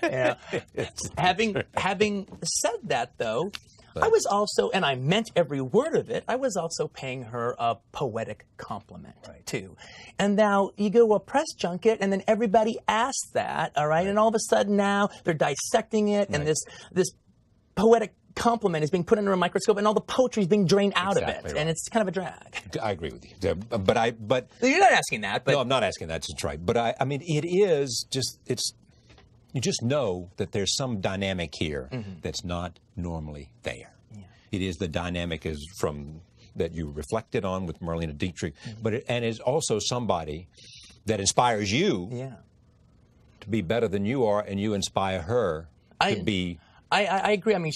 You know, having said that, though, I was also, and I meant every word of it, I was also paying her a poetic compliment, too. And now you go to a press junket, and then everybody asks that, all right? And all of a sudden now they're dissecting it, and this poetic compliment is being put under a microscope, and all the poetry is being drained out of it, and it's kind of a drag. I agree with you. But You're not asking that, but... No, I'm not asking that. That's right. But I mean, it is just, you just know that there's some dynamic here that's not normally there. Yeah. It is the dynamic is from that you reflected on with Marlene Dietrich, but and is also somebody that inspires you to be better than you are, and you inspire her to be. I agree. I mean,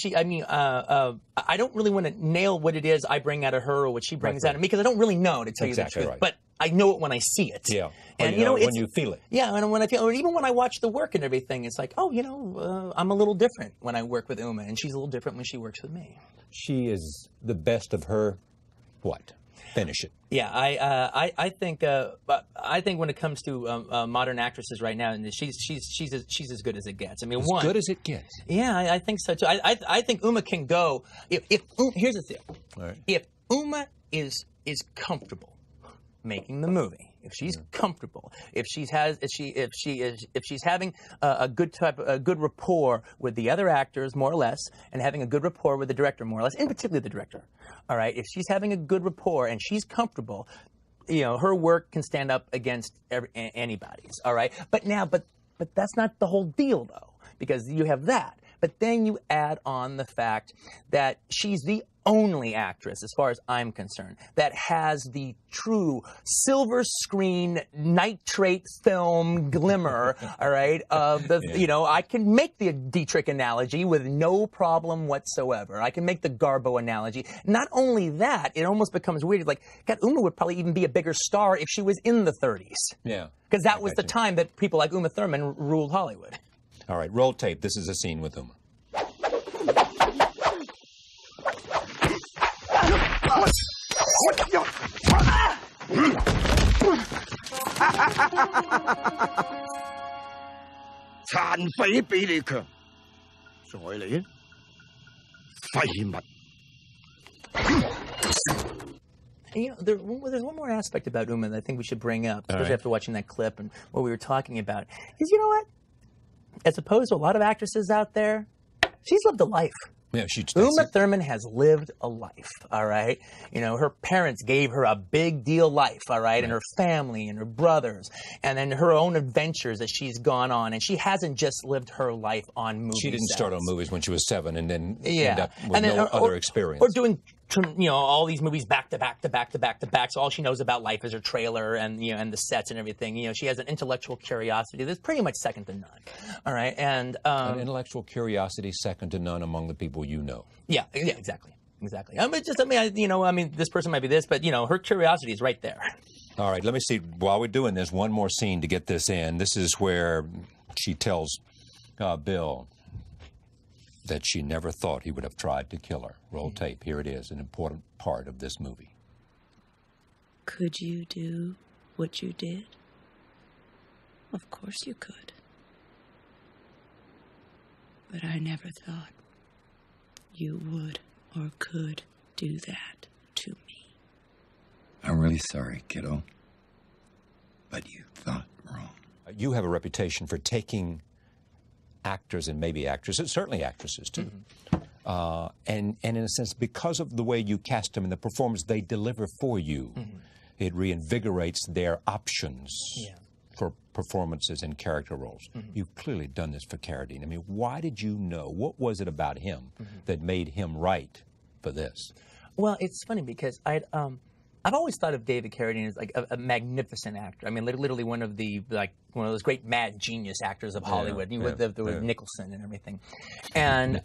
I don't really want to nail what it is I bring out of her or what she brings out of me, because I don't really know, to tell you the truth. Right. But I know it when I see it. Yeah. And you know when you feel it. Yeah, and when I feel, or even when I watch the work and everything, it's like, oh, you know, I'm a little different when I work with Uma, and she's a little different when she works with me. She is the best of her. What? Finish it. Yeah, I think when it comes to modern actresses right now, and she's as good as it gets. I mean, as good as it gets. Yeah, I think so too. I think Uma can go. Here's the deal. All right. If Uma is comfortable making the movie, if she's comfortable, if she's having a good rapport with the other actors, more or less, and having a good rapport with the director, more or less, and particularly the director. All right, if she's having a good rapport and she's comfortable, you know, her work can stand up against anybody's. All right, but that's not the whole deal, though, because you have that. But then you add on the fact that she's the only actress, as far as I'm concerned, that has the true silver screen nitrate film glimmer, all right, of the, you know, I can make the Dietrich analogy with no problem whatsoever. I can make the Garbo analogy. Not only that, it almost becomes weird. Like, God, Uma would probably even be a bigger star if she was in the 30s. Yeah. Because that was the time that people like Uma Thurman ruled Hollywood. All right, roll tape. This is a scene with Uma. 廢物。 And, you know, there's one more aspect about Uma that I think we should bring up, especially right. after watching that clip and what we were talking about, is, you know what? As opposed to a lot of actresses out there, she's lived a life. Yeah, Uma Thurman has lived a life, all right? You know, her parents gave her a big deal life, all right? And her family and her brothers, and then her own adventures that she's gone on. And she hasn't just lived her life on movies. She didn't start on movies when she was 7 and then end Yeah. up with no other experience. Or doing, you know, all these movies back to back to back to back to back. So all she knows about life is her trailer and, you know, and the sets and everything. You know, she has an intellectual curiosity that's pretty much second to none. All right. And an intellectual curiosity second to none among the people you know. yeah, exactly. Exactly. This person might be this, but, you know, her curiosity is right there. All right, let me see. While we're doing this, one more scene to get this in. This is where she tells Bill that she never thought he would have tried to kill her. Roll tape. Here it is, an important part of this movie. Could you do what you did? Of course you could. But I never thought you would or could do that to me. I'm really sorry, kiddo. But you thought wrong. You have a reputation for taking actors and maybe actresses, certainly actresses too, and in a sense, because of the way you cast them in the performance they deliver for you, it reinvigorates their options for performances and character roles. You've clearly done this for Carradine. I mean, why did you know? What was it about him that made him right for this? Well, it's funny because I've always thought of David Carradine as like a magnificent actor. I mean, literally one of those great mad genius actors of Hollywood. With Nicholson and everything, and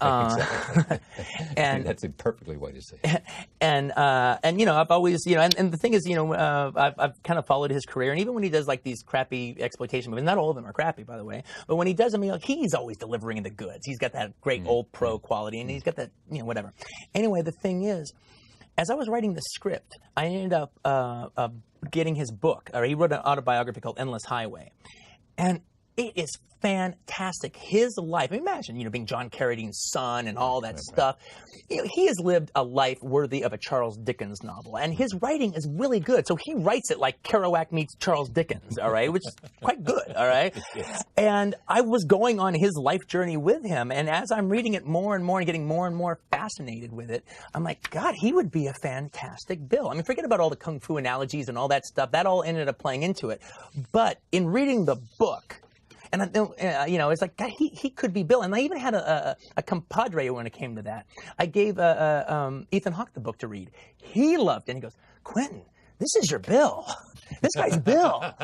and that's a perfectly way to say it. And you know, I've always, you know, and the thing is, you know, I've kind of followed his career, and even when he does like these crappy exploitation movies, not all of them are crappy, by the way, but when he does them, like, he's always delivering the goods. He's got that great old pro quality, and he's got that, you know, whatever. Anyway, the thing is, as I was writing the script, I ended up getting his book. Or he wrote an autobiography called Endless Highway. And it is fantastic. His life, imagine, you know, being John Carradine's son and all that stuff. You know, he has lived a life worthy of a Charles Dickens novel. And his writing is really good. So he writes it like Kerouac meets Charles Dickens, all right, which is quite good, all right? And I was going on his life journey with him. And as I'm reading it more and more and getting more and more fascinated with it, I'm like, God, he would be a fantastic Bill. I mean, forget about all the kung fu analogies and all that stuff. That all ended up playing into it. But in reading the book, and you know, it's like, God, he could be Bill. And I even had a compadre when it came to that. I gave Ethan Hawke the book to read. He loved it. And he goes, Quentin, this is your Bill. This guy's Bill.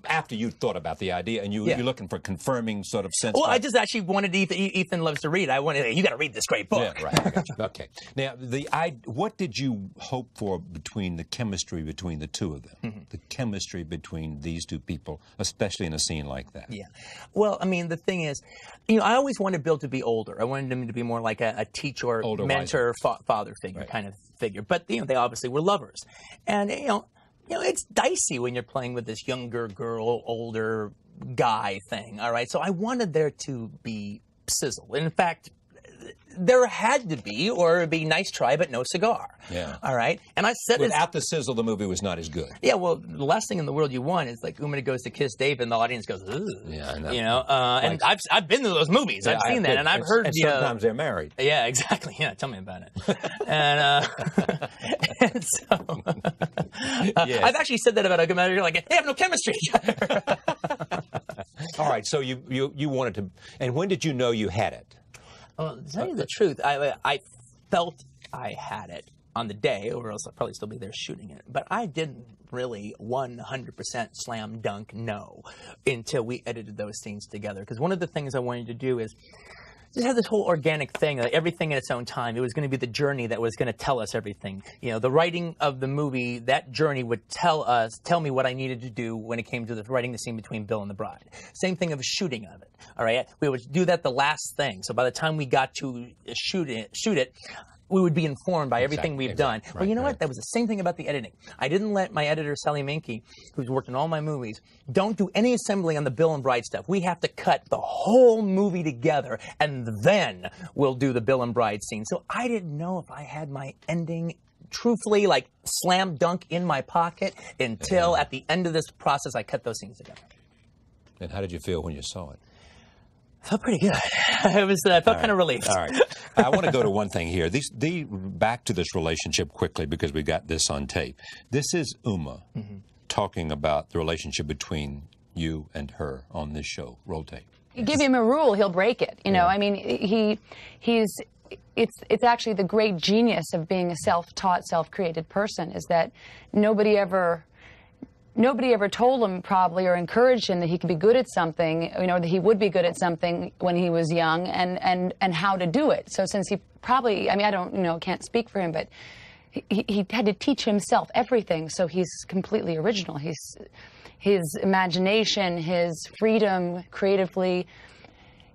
After you thought about the idea and you're looking for confirming sort of sense. Well, I just actually wanted Ethan loves to read. I wanted, you got to read this great book. Yeah, right. I got you. Okay. Now, what did you hope for between the chemistry between the two of them? The chemistry between these two people, especially in a scene like that. Yeah. Well, I mean, the thing is, you know, I always wanted Bill to be older. I wanted him to be more like a teacher, older, mentor, father figure kind of figure. But, you know, they obviously were lovers. And, you know, it's dicey when you're playing with this younger girl, older guy thing, all right? So I wanted there to be sizzle. In fact, there had to be, or it'd be nice try, but no cigar. Yeah. All right? And I said without the sizzle, the movie was not as good. Yeah, well, the last thing in the world you want is like Uma goes to kiss Dave and the audience goes, ugh. Yeah, I know. You know, and I've been to those movies. Yeah, I've seen that, and I've heard. And sometimes they're married. Yeah, exactly. Yeah, tell me about it. And so I've actually said that about a commander. You're like, they have no chemistry. All right, so you wanted to, and when did you know you had it? Well, to tell you the truth, I felt I had it on the day, or else I'd probably still be there shooting it. But I didn't really 100% slam dunk know until we edited those scenes together. Because one of the things I wanted to do is just have this whole organic thing, like everything in its own time. It was going to be the journey that was going to tell us everything. You know, the writing of the movie, that journey would tell me what I needed to do when it came to writing the scene between Bill and the bride. Same thing of shooting of it. All right, we would do that the last thing. So by the time we got to shoot it, we would be informed by everything we've done. Right, Well, you know right. what? That was the same thing about the editing. I didn't let my editor, Sally Minky, who's worked in all my movies, don't do any assembly on the Bill and Bride stuff. We have to cut the whole movie together, and then we'll do the Bill and Bride scene. So I didn't know if I had my ending truthfully, like, slam dunk in my pocket until at the end of this process, I cut those scenes together. And how did you feel when you saw it? Felt pretty good. I felt kind of relieved. All right. I want to go to one thing here. Back to this relationship quickly because we got this on tape. This is Uma talking about the relationship between you and her on this show. Roll tape. You give him a rule, he'll break it. You know, I mean, it's actually the great genius of being a self-taught, self-created person is that nobody ever told him probably or encouraged him that he could be good at something, you know, that he would be good at something when he was young and how to do it. So since he probably, I mean, I don't, you know, can't speak for him, but he had to teach himself everything. So he's completely original. His imagination, his freedom creatively.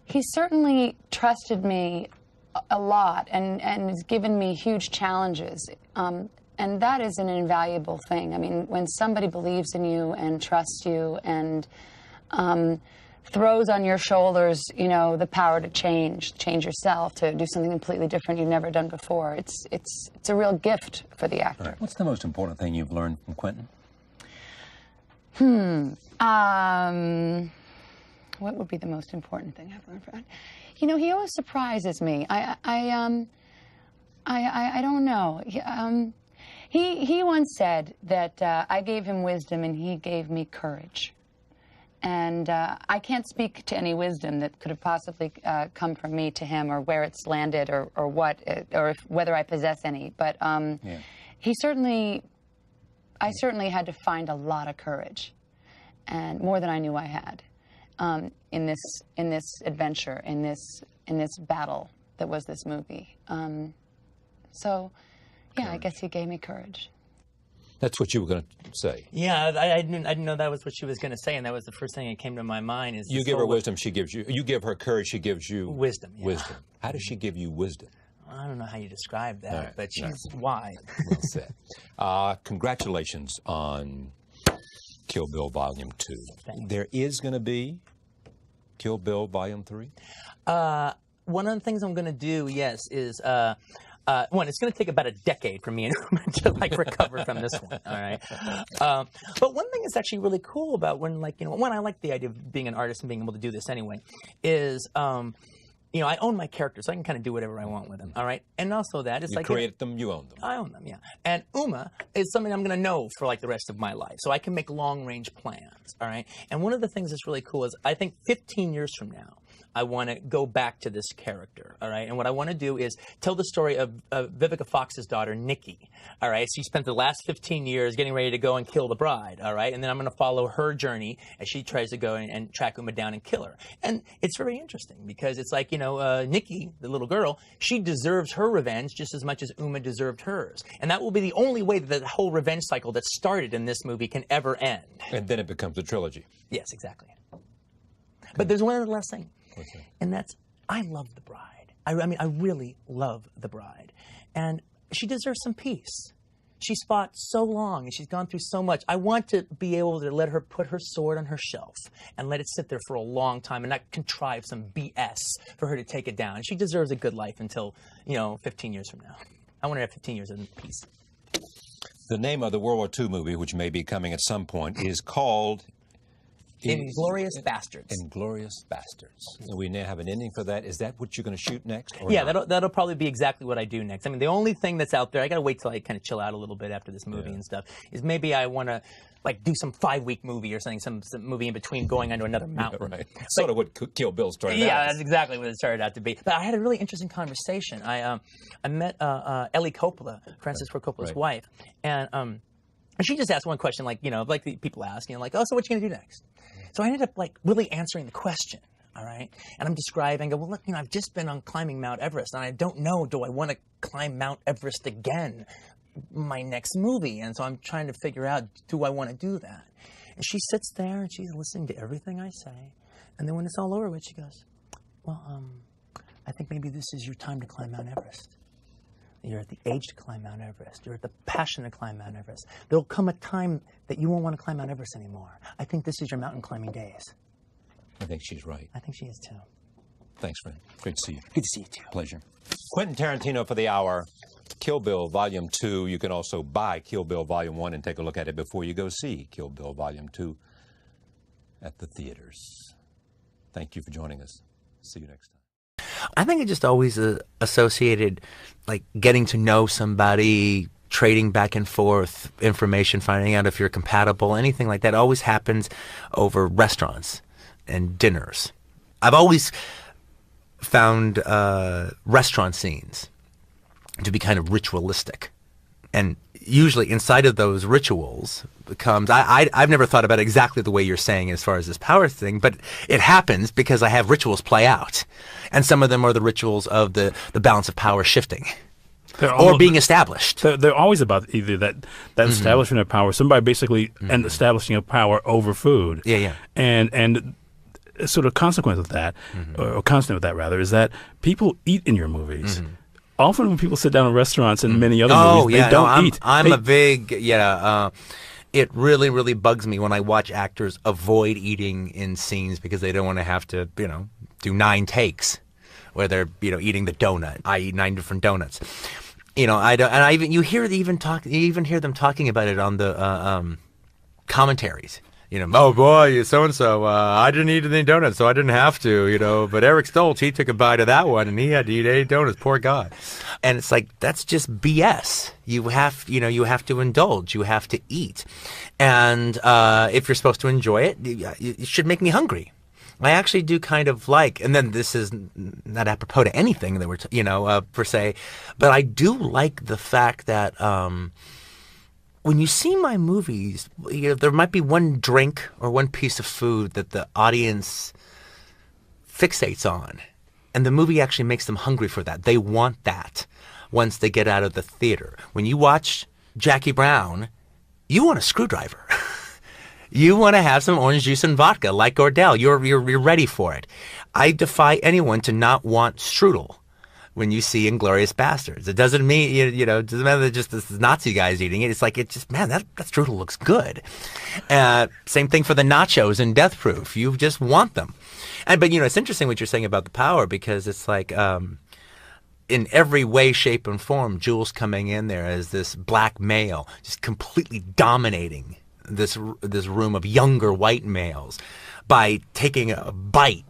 He certainly trusted me a lot and has given me huge challenges. And that is an invaluable thing. I mean, when somebody believes in you and trusts you and throws on your shoulders, you know, the power to change yourself, to do something completely different you've never done before, it's a real gift for the actor. Right. What's the most important thing you've learned from Quentin? What would be the most important thing I've learned from him? You know, he always surprises me. I don't know. He once said that I gave him wisdom and he gave me courage. And I can't speak to any wisdom that could have possibly come from me to him, or where it's landed, or what, or whether I possess any. But he certainly, I certainly had to find a lot of courage, and more than I knew I had, in this adventure, in this battle that was this movie. So, yeah, I guess he gave me courage. That's what you were going to say. Yeah, I didn't know that was what she was going to say, and that was the first thing that came to my mind. Is You give her wisdom, she gives you. You give her courage, she gives you wisdom. Yeah. Wisdom. How does she give you wisdom? I don't know how you describe that, Right, but she's wise. Well said. Congratulations on Kill Bill Volume 2. Thanks. There is going to be Kill Bill Volume 3? One of the things I'm going to do, yes, is one, it's going to take about a decade for me and Uma to like recover from this one. All right. But one thing that's actually really cool about when, like, you know, one, I like the idea of being an artist and being able to do this anyway, is you know, I own my characters, so I can kind of do whatever I want with them. All right. And also that it's You like created them, you own them. I own them, yeah. And Uma is something I'm going to know for like the rest of my life, so I can make long-range plans. All right. And one of the things that's really cool is I think 15 years from now, I want to go back to this character, all right? And what I want to do is tell the story of Vivica Fox's daughter, Nikki, all right? She spent the last 15 years getting ready to go and kill the bride, all right? And then I'm going to follow her journey as she tries to go and track Uma down and kill her. And it's very interesting because it's like, you know, Nikki, the little girl, she deserves her revenge just as much as Uma deserved hers. And that will be the only way that the whole revenge cycle that started in this movie can ever end. And then it becomes a trilogy. Yes, exactly. But there's one other last thing. What's that? And that's, I love the bride. I mean, I really love the bride. And she deserves some peace. She's fought so long and she's gone through so much. I want to be able to let her put her sword on her shelf and let it sit there for a long time and not contrive some BS for her to take it down. She deserves a good life until, you know, 15 years from now. I want her to have 15 years of peace. The name of the World War II movie, which may be coming at some point, is called Inglourious Bastards. Inglourious Bastards. And we now have an ending for that. Is that what you're going to shoot next? Or Yeah, not? that'll probably be exactly what I do next. I mean, the only thing that's out there, I got to wait till I kind of chill out a little bit after this movie and stuff, is maybe I want to like do some 5-week movie or something, some movie in between going onto another mountain. Right. Sort of what Kill Bill started out Yeah, as. that's exactly what it started out to be. But I had a really interesting conversation. I met Ellie Coppola, Francis Ford Coppola's wife, and she just asked one question, like, you know, like the people ask, you know, like, oh, so what you going to do next? So I ended up like really answering the question, all right? And I'm describing, well, look, you know, I've just been on climbing Mount Everest, and I don't know, do I want to climb Mount Everest again, my next movie? And so I'm trying to figure out, do I want to do that? And she sits there and she's listening to everything I say. And then when it's all over with, she goes, well, I think maybe this is your time to climb Mount Everest. You're at the age to climb Mount Everest. You're at the passion to climb Mount Everest. There'll come a time that you won't want to climb Mount Everest anymore. I think this is your mountain climbing days. I think she's right. I think she is too. Thanks, friend. Great to see you. Good to see you too. Pleasure. Quentin Tarantino for the hour. Kill Bill Volume 2. You can also buy Kill Bill Volume 1 and take a look at it before you go see Kill Bill Volume 2 at the theaters. Thank you for joining us. See you next time. I think it just always associated like getting to know somebody, trading back and forth information, finding out if you're compatible, anything like that always happens over restaurants and dinners. I've always found restaurant scenes to be kind of ritualistic. And usually inside of those rituals becomes, I've never thought about exactly the way you're saying as far as this power thing, but it happens because I have rituals play out. And some of them are the rituals of the balance of power shifting. Or being established. They're always about either that establishment of power, somebody basically and establishing of power over food. Yeah. And a sort of consequence of that, or constant of that rather, is that people eat in your movies. Often when people sit down in restaurants and many other movies, they don't eat. I'm a big, it really, really bugs me when I watch actors avoid eating in scenes because they don't want to have to, do 9 takes where they're, eating the donut. I eat 9 different donuts. You even hear them talking about it on the commentaries. Oh boy, so-and-so, I didn't eat any donuts, so I didn't have to, but Eric Stoltz, he took a bite of that one and he had to eat 8 donuts, poor guy. And it's like, that's just BS. You have to indulge, you have to eat. And if you're supposed to enjoy it, it should make me hungry. I actually do kind of like, and then this is not apropos to anything that we're, per se, but I do like the fact that, when you see my movies, there might be one drink or one piece of food that the audience fixates on. And the movie actually makes them hungry for that. They want that once they get out of the theater. When you watch Jackie Brown, you want a screwdriver. You want to have some orange juice and vodka like Gordell. You're ready for it. I defy anyone to not want strudel when you see Inglourious Bastards. It doesn't mean, it doesn't matter that just this Nazi guy's eating it. It's like, man, that strudel looks good. Same thing for the nachos in Death Proof. You just want them. But it's interesting what you're saying about the power, because it's like, in every way, shape, and form, Jules coming in there as this black male, just completely dominating this room of younger white males by taking a bite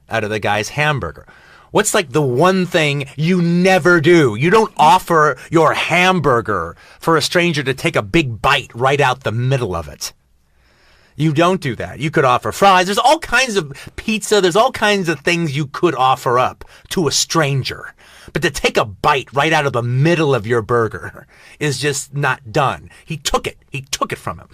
out of the guy's hamburger. What's like the one thing you never do? You don't offer your hamburger for a stranger to take a big bite right out the middle of it. You don't do that. You could offer fries. There's all kinds of pizza. There's all kinds of things you could offer up to a stranger. But to take a bite right out of the middle of your burger is just not done. He took it. He took it from him.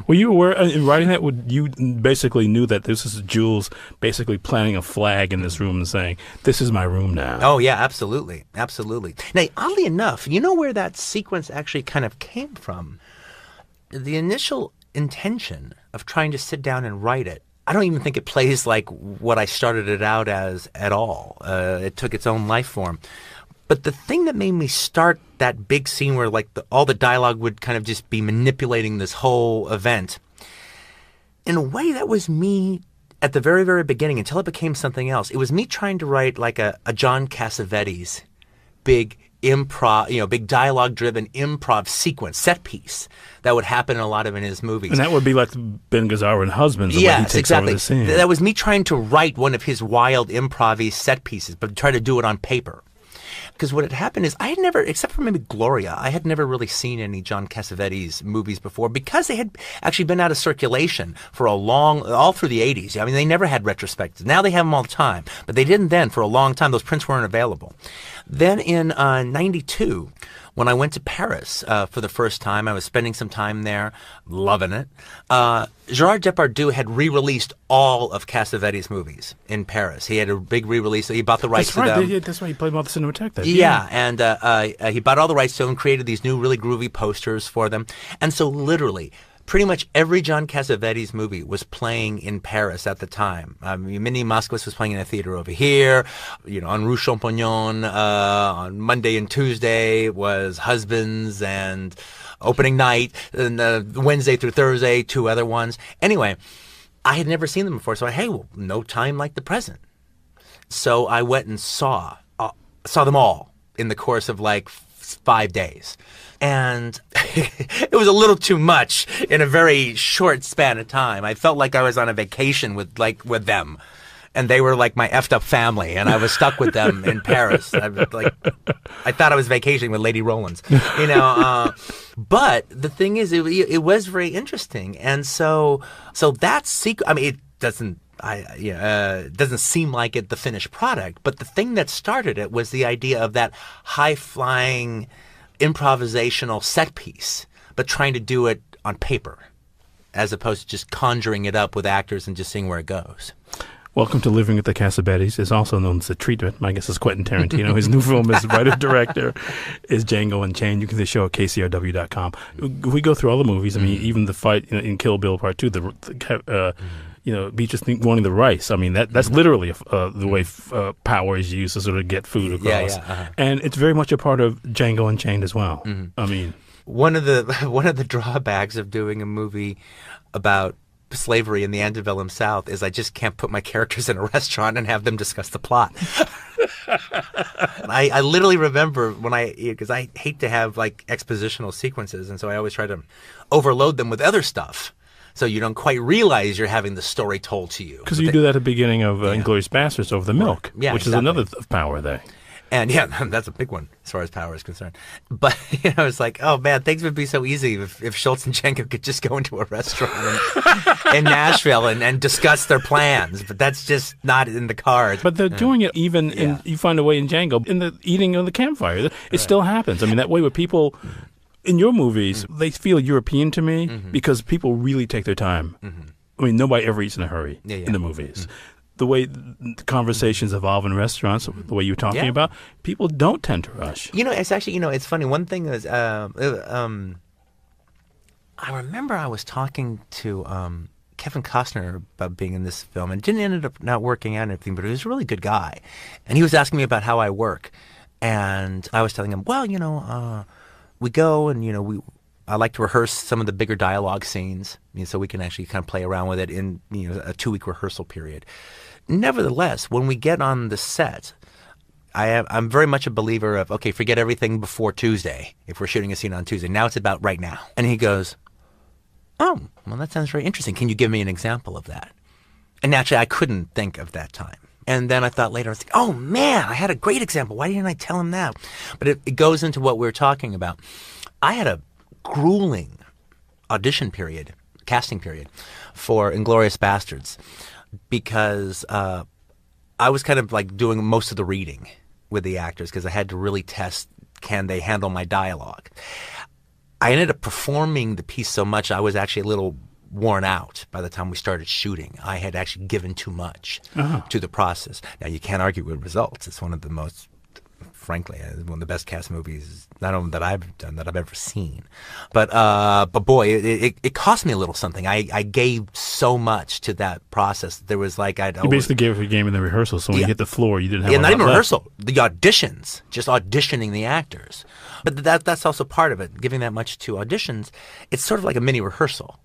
Were you aware, in writing that, you basically knew that this is Jules basically planting a flag in this room and saying, this is my room now? Oh, yeah, absolutely. Absolutely. Now, oddly enough, you know where that sequence actually kind of came from? The initial intention of trying to sit down and write it, I don't even think it plays like what I started it out as at all. It took its own life form. But the thing that made me start that big scene where like all the dialogue would kind of just be manipulating this whole event, in a way that was me at the very, very beginning until it became something else. It was me trying to write like a John Cassavetes big improv, big dialogue-driven improv sequence, set piece that would happen in a lot of his movies. And that would be like Ben Gazzara in Husbands, the way he takes exactly. over the scene. That was me trying to write one of his wild improv set pieces, but try to do it on paper. Because what had happened is I had never, except for maybe Gloria, I had never really seen any John Cassavetes movies before, because they had actually been out of circulation for all through the 80s. I mean, they never had retrospectives. Now they have them all the time, but they didn't then for a long time. Those prints weren't available. Then in 92, when I went to Paris for the first time, I was spending some time there, loving it. Gerard Depardieu had re-released all of Cassavetes' movies in Paris. He had a big re-release. So he bought the rights to them. That's why he played them all the Cinematheque there. Yeah, and he bought all the rights to them, created these new really groovy posters for them. And so literally, pretty much every John Cassavetes movie was playing in Paris at the time. Mini Moskowitz was playing in a theater over here. On Rue Champignon, on Monday and Tuesday was Husbands and opening night, and Wednesday through Thursday, 2 other ones. Anyway, I had never seen them before, so no time like the present. So I went and saw them all in the course of 5 days. And it was a little too much in a very short span of time. I felt like I was on a vacation with them. And they were like my effed up family, and I was stuck with them in Paris. I thought I was vacationing with Lady Rollins, But the thing is, it was very interesting, and so that sequence. I mean, it doesn't seem like the finished product, but the thing that started it was the idea of that high flying, improvisational set piece, but trying to do it on paper, as opposed to just conjuring it up with actors and just seeing where it goes. Welcome to Living with the Cassavetes. It's also known as The Treatment. My guest is Quentin Tarantino. His new film as writer-director is Django Unchained. You can see the show at kcrw.com. We go through all the movies. I mean, even the fight in Kill Bill Part 2, Beatrice wanting the rice. I mean, that's literally the way power is used to sort of get food across. And it's very much a part of Django Unchained as well. I mean, one of the drawbacks of doing a movie about slavery in the antebellum South is I just can't put my characters in a restaurant and have them discuss the plot. I literally remember because I hate to have expositional sequences, and so I always try to overload them with other stuff, so you don't quite realize you're having the story told to you. Because you do that at the beginning of Inglourious Basterds over the milk, which is another power thing. And that's a big one as far as power is concerned. But it's like, oh man, things would be so easy if Schultz and Django could just go into a restaurant in Nashville and discuss their plans. But that's just not in the cards. But they're doing it even you find a way in Django, in the eating on the campfire. It still happens. I mean, that way where people in your movies, they feel European to me because people really take their time. I mean, nobody ever eats in a hurry in the movies. The way the conversations evolve in restaurants, the way you're talking about, people don't tend to rush. It's actually, it's funny. One thing is, I remember I was talking to Kevin Costner about being in this film, and it didn't end up not working out and everything, but he was a really good guy. And he was asking me about how I work. And I was telling him, well, we go and, I like to rehearse some of the bigger dialogue scenes, so we can actually kind of play around with it in a 2-week rehearsal period. Nevertheless, when we get on the set, I'm very much a believer of, okay, forget everything before Tuesday. If we're shooting a scene on Tuesday, now it's about right now. And he goes, oh, well, that sounds very interesting. Can you give me an example of that? And naturally, I couldn't think of that time. And then I thought later, I was like, oh man, I had a great example. Why didn't I tell him that? But it goes into what we were talking about. I had a grueling casting period for Inglourious Basterds, because I was kind of doing most of the reading with the actors, because I had to really test, can they handle my dialogue? I ended up performing the piece so much I was actually a little worn out by the time we started shooting. I had actually given too much to the process. Now, you can't argue with results. It's one of the most, frankly, one of the best cast movies, not only that I've done, that I've ever seen. But boy, it cost me a little something. I gave so much to that process. There was You basically gave a game in the rehearsal, so when you hit the floor, you didn't have not even left. rehearsal. The auditions, just auditioning the actors. But that's also part of it, giving that much to auditions. It's sort of like a mini rehearsal,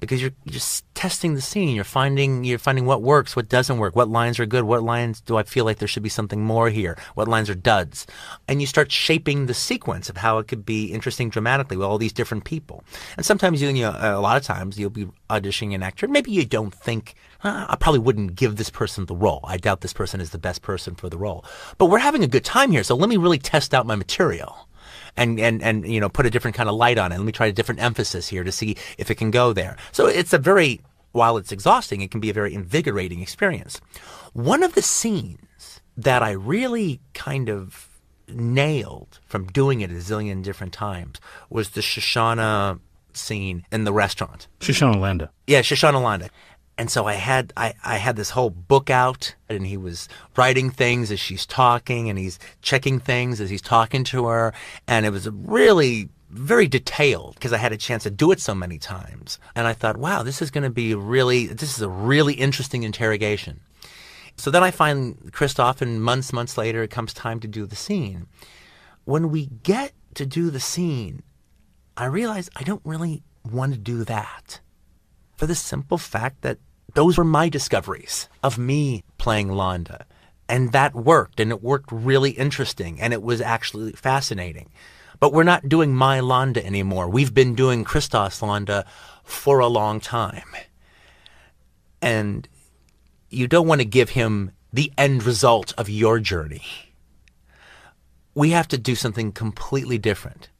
because you're just testing the scene. You're finding what works, what doesn't work, what lines are good, what lines do I feel like there should be something more here, what lines are duds. And you start shaping the sequence of how it could be interesting dramatically with all these different people. And sometimes a lot of times you'll be auditioning an actor. Maybe you don't think, I probably wouldn't give this person the role. I doubt this person is the best person for the role. But we're having a good time here, so let me really test out my material. And put a different kind of light on it. Let me try a different emphasis here to see if it can go there. So while it's exhausting, it can be a very invigorating experience. One of the scenes that I really kind of nailed from doing it a zillion different times was the Shoshana scene in the restaurant. Shoshana Landa. Yeah, Shoshana Landa. And so I had this whole book out, and he was writing things as she's talking, and he's checking things as he's talking to her, and it was a really very detailed because I had a chance to do it so many times. And I thought, wow, this is a really interesting interrogation. So then I find Christoph, and months later, it comes time to do the scene. When we get to do the scene, I realize I don't really want to do that for the simple fact that those were my discoveries of me playing Londa. And that worked, and it worked really interesting, and it was actually fascinating. But we're not doing my Londa anymore. We've been doing Christoph's Londa for a long time. And you don't want to give him the end result of your journey. We have to do something completely different.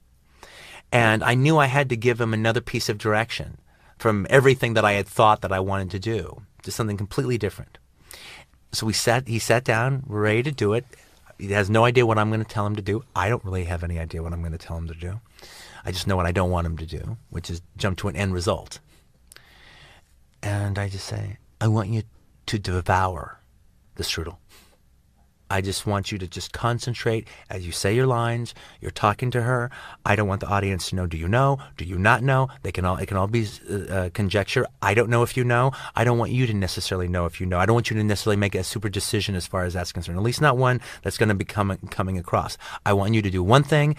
And I knew I had to give him another piece of direction from everything that I had thought that I wanted to do to something completely different. So he sat down, we're ready to do it. He has no idea what I'm going to tell him to do. I don't really have any idea what I'm going to tell him to do. I just know what I don't want him to do, which is jump to an end result. And I just say, I want you to devour the strudel. I just want you to just concentrate as you say your lines. You're talking to her. I don't want the audience to know, do you know? Do you not know? It can all be conjecture. I don't know if you know. I don't want you to necessarily know if you know. I don't want you to necessarily make a super decision as far as that's concerned, at least not one that's going to be coming across. I want you to do one thing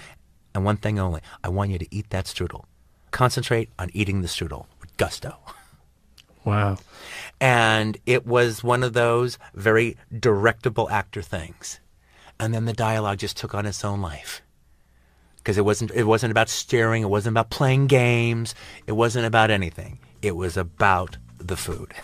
and one thing only. I want you to eat that strudel. Concentrate on eating the strudel with gusto. Wow. And it was one of those very directable actor things. And then the dialogue just took on its own life. Because it wasn't about staring, it wasn't about playing games, it wasn't about anything. It was about the food.